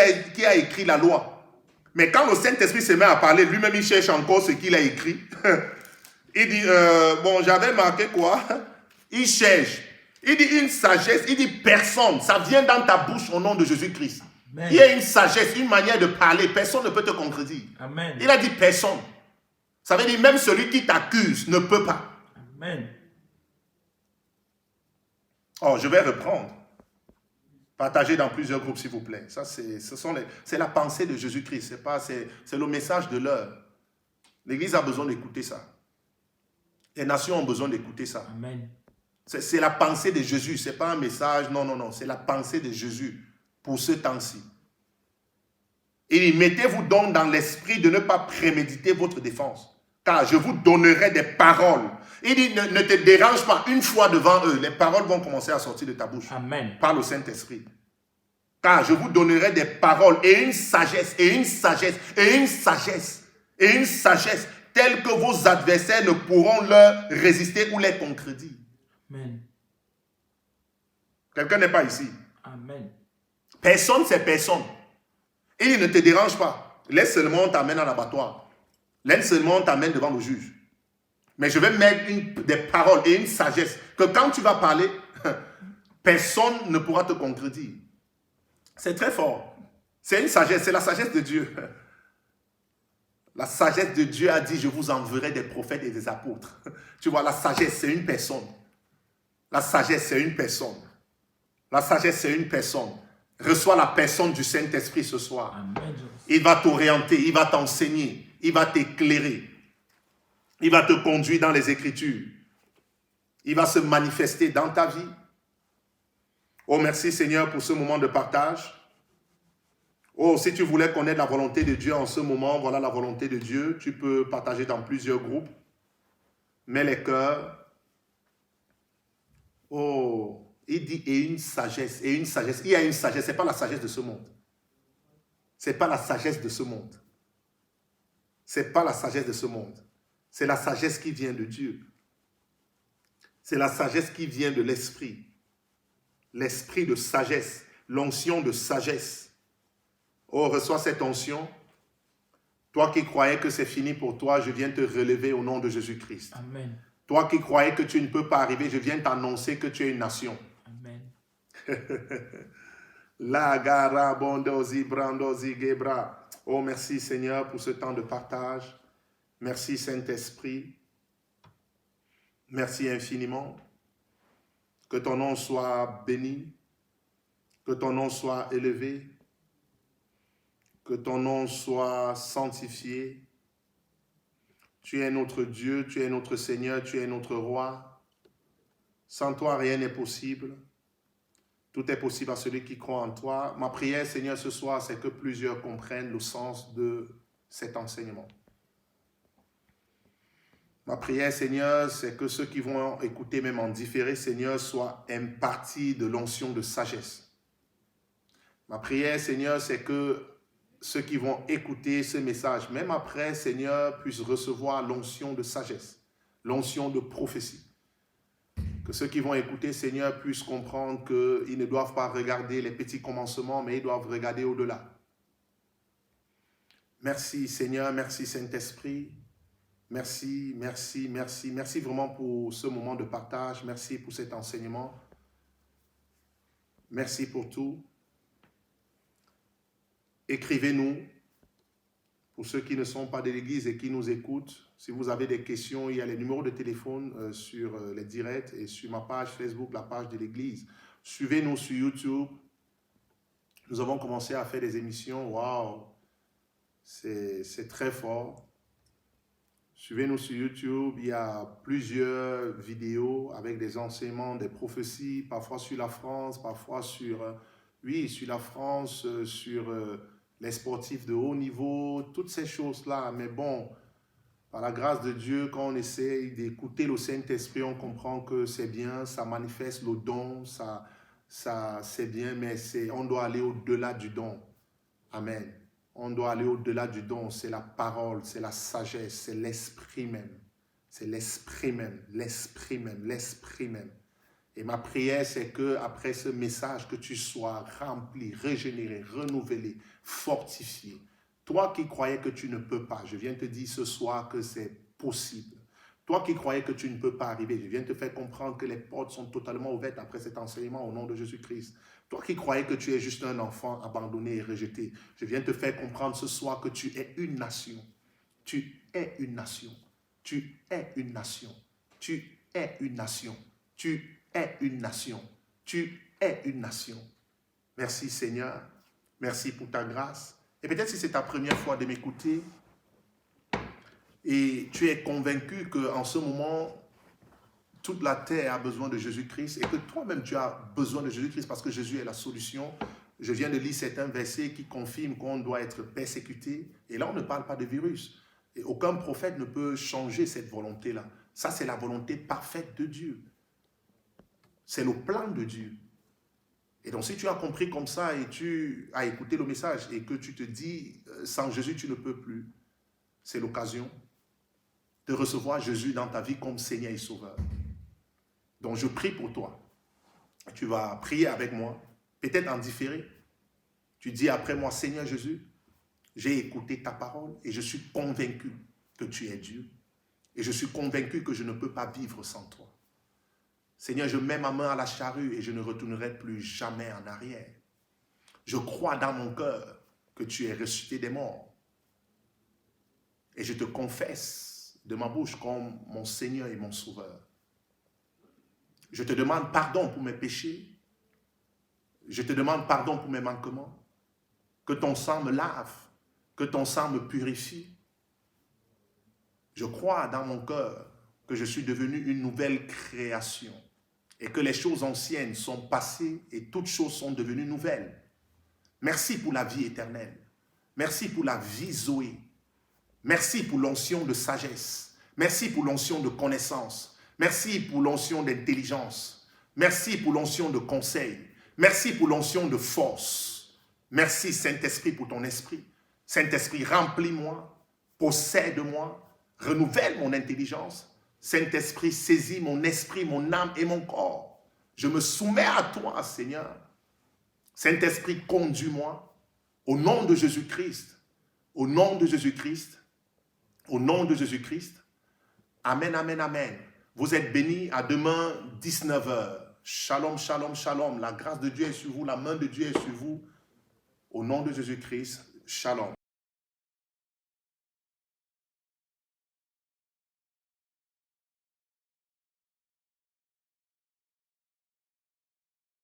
a écrit la loi. Mais quand le Saint-Esprit se met à parler, lui-même il cherche encore ce qu'il a écrit. Il dit, bon, j'avais marqué quoi? Il cherche. Il dit une sagesse, il dit personne. Ça vient dans ta bouche au nom de Jésus-Christ. Amen. Il y a une sagesse, une manière de parler. Personne ne peut te contredire. Amen. Il a dit personne. Ça veut dire même celui qui t'accuse ne peut pas. Amen. Oh, je vais reprendre. Partagez dans plusieurs groupes, s'il vous plaît. Ça, c'est la pensée de Jésus-Christ. C'est le message de l'heure. L'Église a besoin d'écouter ça. Les nations ont besoin d'écouter ça. Amen. C'est la pensée de Jésus. Ce n'est pas un message. Non, non, non. C'est la pensée de Jésus pour ce temps-ci. Il dit, mettez-vous donc dans l'esprit de ne pas préméditer votre défense. Car je vous donnerai des paroles. Il dit, ne te dérange pas une fois devant eux. Les paroles vont commencer à sortir de ta bouche. Amen. Par le Saint-Esprit. Car je vous donnerai des paroles et une sagesse, et une sagesse, et une sagesse, et une sagesse telle que vos adversaires ne pourront leur résister ou les contredire. Amen. Quelqu'un n'est pas ici. Amen. Personne, c'est personne. Et il ne te dérange pas. Laisse seulement, on t'amène en abattoir. Laisse seulement, on t'amène devant le juge. Mais je vais mettre des paroles et une sagesse que quand tu vas parler, personne ne pourra te contredire. C'est très fort. C'est une sagesse, c'est la sagesse de Dieu. La sagesse de Dieu a dit, je vous enverrai des prophètes et des apôtres. Tu vois, la sagesse, c'est une personne. La sagesse, c'est une personne. La sagesse, c'est une personne. Reçois la personne du Saint-Esprit ce soir. Amen. Il va t'orienter, il va t'enseigner, il va t'éclairer. Il va te conduire dans les Écritures. Il va se manifester dans ta vie. Oh, merci Seigneur pour ce moment de partage. Oh, si tu voulais connaître la volonté de Dieu en ce moment, voilà la volonté de Dieu. Tu peux partager dans plusieurs groupes. Mets les cœurs. Oh, il dit et une sagesse, et une sagesse. Il y a une sagesse, ce n'est pas la sagesse de ce monde. Ce n'est pas la sagesse de ce monde. Ce n'est pas la sagesse de ce monde. C'est la sagesse qui vient de Dieu. C'est la sagesse qui vient de l'Esprit. L'Esprit de sagesse, l'onction de sagesse. Oh, reçois cette onction. Toi qui croyais que c'est fini pour toi, je viens te relever au nom de Jésus-Christ. Amen. Toi qui croyais que tu ne peux pas arriver, je viens t'annoncer que tu es une nation. Amen. La gara bondozi brandozi gebra. Oh, merci Seigneur pour ce temps de partage. Merci Saint-Esprit. Merci infiniment. Que ton nom soit béni. Que ton nom soit élevé. Que ton nom soit sanctifié. Tu es notre Dieu, tu es notre Seigneur, tu es notre Roi. Sans toi, rien n'est possible. Tout est possible à celui qui croit en toi. Ma prière, Seigneur, ce soir, c'est que plusieurs comprennent le sens de cet enseignement. Ma prière, Seigneur, c'est que ceux qui vont écouter même en différé, Seigneur, soient impartis de l'onction de sagesse. Ma prière, Seigneur, c'est que ceux qui vont écouter ce message, même après, Seigneur, puissent recevoir l'onction de sagesse, l'onction de prophétie. Que ceux qui vont écouter, Seigneur, puissent comprendre qu'ils ne doivent pas regarder les petits commencements, mais ils doivent regarder au-delà. Merci, Seigneur, merci, Saint-Esprit. Merci, merci, merci. Merci vraiment pour ce moment de partage. Merci pour cet enseignement. Merci pour tout. Écrivez-nous, pour ceux qui ne sont pas de l'Église et qui nous écoutent. Si vous avez des questions, il y a les numéros de téléphone sur les directs et sur ma page Facebook, la page de l'Église. Suivez-nous sur YouTube. Nous avons commencé à faire des émissions. Waouh! C'est très fort. Suivez-nous sur YouTube. Il y a plusieurs vidéos avec des enseignements, des prophéties, parfois sur la France, parfois sur la France, sur les sportifs de haut niveau, toutes ces choses-là. Mais bon, par la grâce de Dieu, quand on essaie d'écouter le Saint-Esprit, on comprend que c'est bien, ça manifeste le don, ça c'est bien, mais on doit aller au-delà du don. Amen. On doit aller au-delà du don. C'est la parole, c'est la sagesse, c'est l'esprit même. C'est l'esprit même, l'esprit même, l'esprit même. Et ma prière, c'est qu'après ce message, que tu sois rempli, régénéré, renouvelé, fortifié. Toi qui croyais que tu ne peux pas, je viens te dire ce soir que c'est possible. Toi qui croyais que tu ne peux pas arriver, je viens te faire comprendre que les portes sont totalement ouvertes après cet enseignement au nom de Jésus-Christ. Toi qui croyais que tu es juste un enfant abandonné et rejeté, je viens te faire comprendre ce soir que tu es une nation. Tu es une nation. Tu es une nation. Tu es une nation. Tu es une nation. Tu es une nation. Merci Seigneur. Merci pour ta grâce. Et peut-être si c'est ta première fois de m'écouter et tu es convaincu qu'en ce moment, toute la terre a besoin de Jésus-Christ et que toi-même tu as besoin de Jésus-Christ parce que Jésus est la solution. Je viens de lire certains versets qui confirment qu'on doit être persécuté. Et là, on ne parle pas de virus. Et aucun prophète ne peut changer cette volonté-là. Ça, c'est la volonté parfaite de Dieu. C'est le plan de Dieu. Et donc, si tu as compris comme ça et tu as écouté le message et que tu te dis, sans Jésus, tu ne peux plus, c'est l'occasion de recevoir Jésus dans ta vie comme Seigneur et Sauveur. Donc, je prie pour toi. Tu vas prier avec moi, peut-être en différé. Tu dis après moi, Seigneur Jésus, j'ai écouté ta parole et je suis convaincu que tu es Dieu. Et je suis convaincu que je ne peux pas vivre sans toi. Seigneur, je mets ma main à la charrue et je ne retournerai plus jamais en arrière. Je crois dans mon cœur que tu es ressuscité des morts. Et je te confesse de ma bouche comme mon Seigneur et mon Sauveur. Je te demande pardon pour mes péchés. Je te demande pardon pour mes manquements. Que ton sang me lave, que ton sang me purifie. Je crois dans mon cœur que je suis devenu une nouvelle création et que les choses anciennes sont passées et toutes choses sont devenues nouvelles. Merci pour la vie éternelle. Merci pour la vie Zoé. Merci pour l'onction de sagesse. Merci pour l'onction de connaissance. Merci pour l'onction d'intelligence. Merci pour l'onction de conseil. Merci pour l'onction de force. Merci Saint-Esprit pour ton esprit. Saint-Esprit, remplis-moi, possède-moi, renouvelle mon intelligence. Saint-Esprit, saisis mon esprit, mon âme et mon corps. Je me soumets à toi, Seigneur. Saint-Esprit, conduis-moi au nom de Jésus-Christ. Au nom de Jésus-Christ. Au nom de Jésus-Christ. Amen, amen, amen. Vous êtes bénis. À demain, 19h. Shalom, shalom, shalom. La grâce de Dieu est sur vous. La main de Dieu est sur vous. Au nom de Jésus-Christ. Shalom.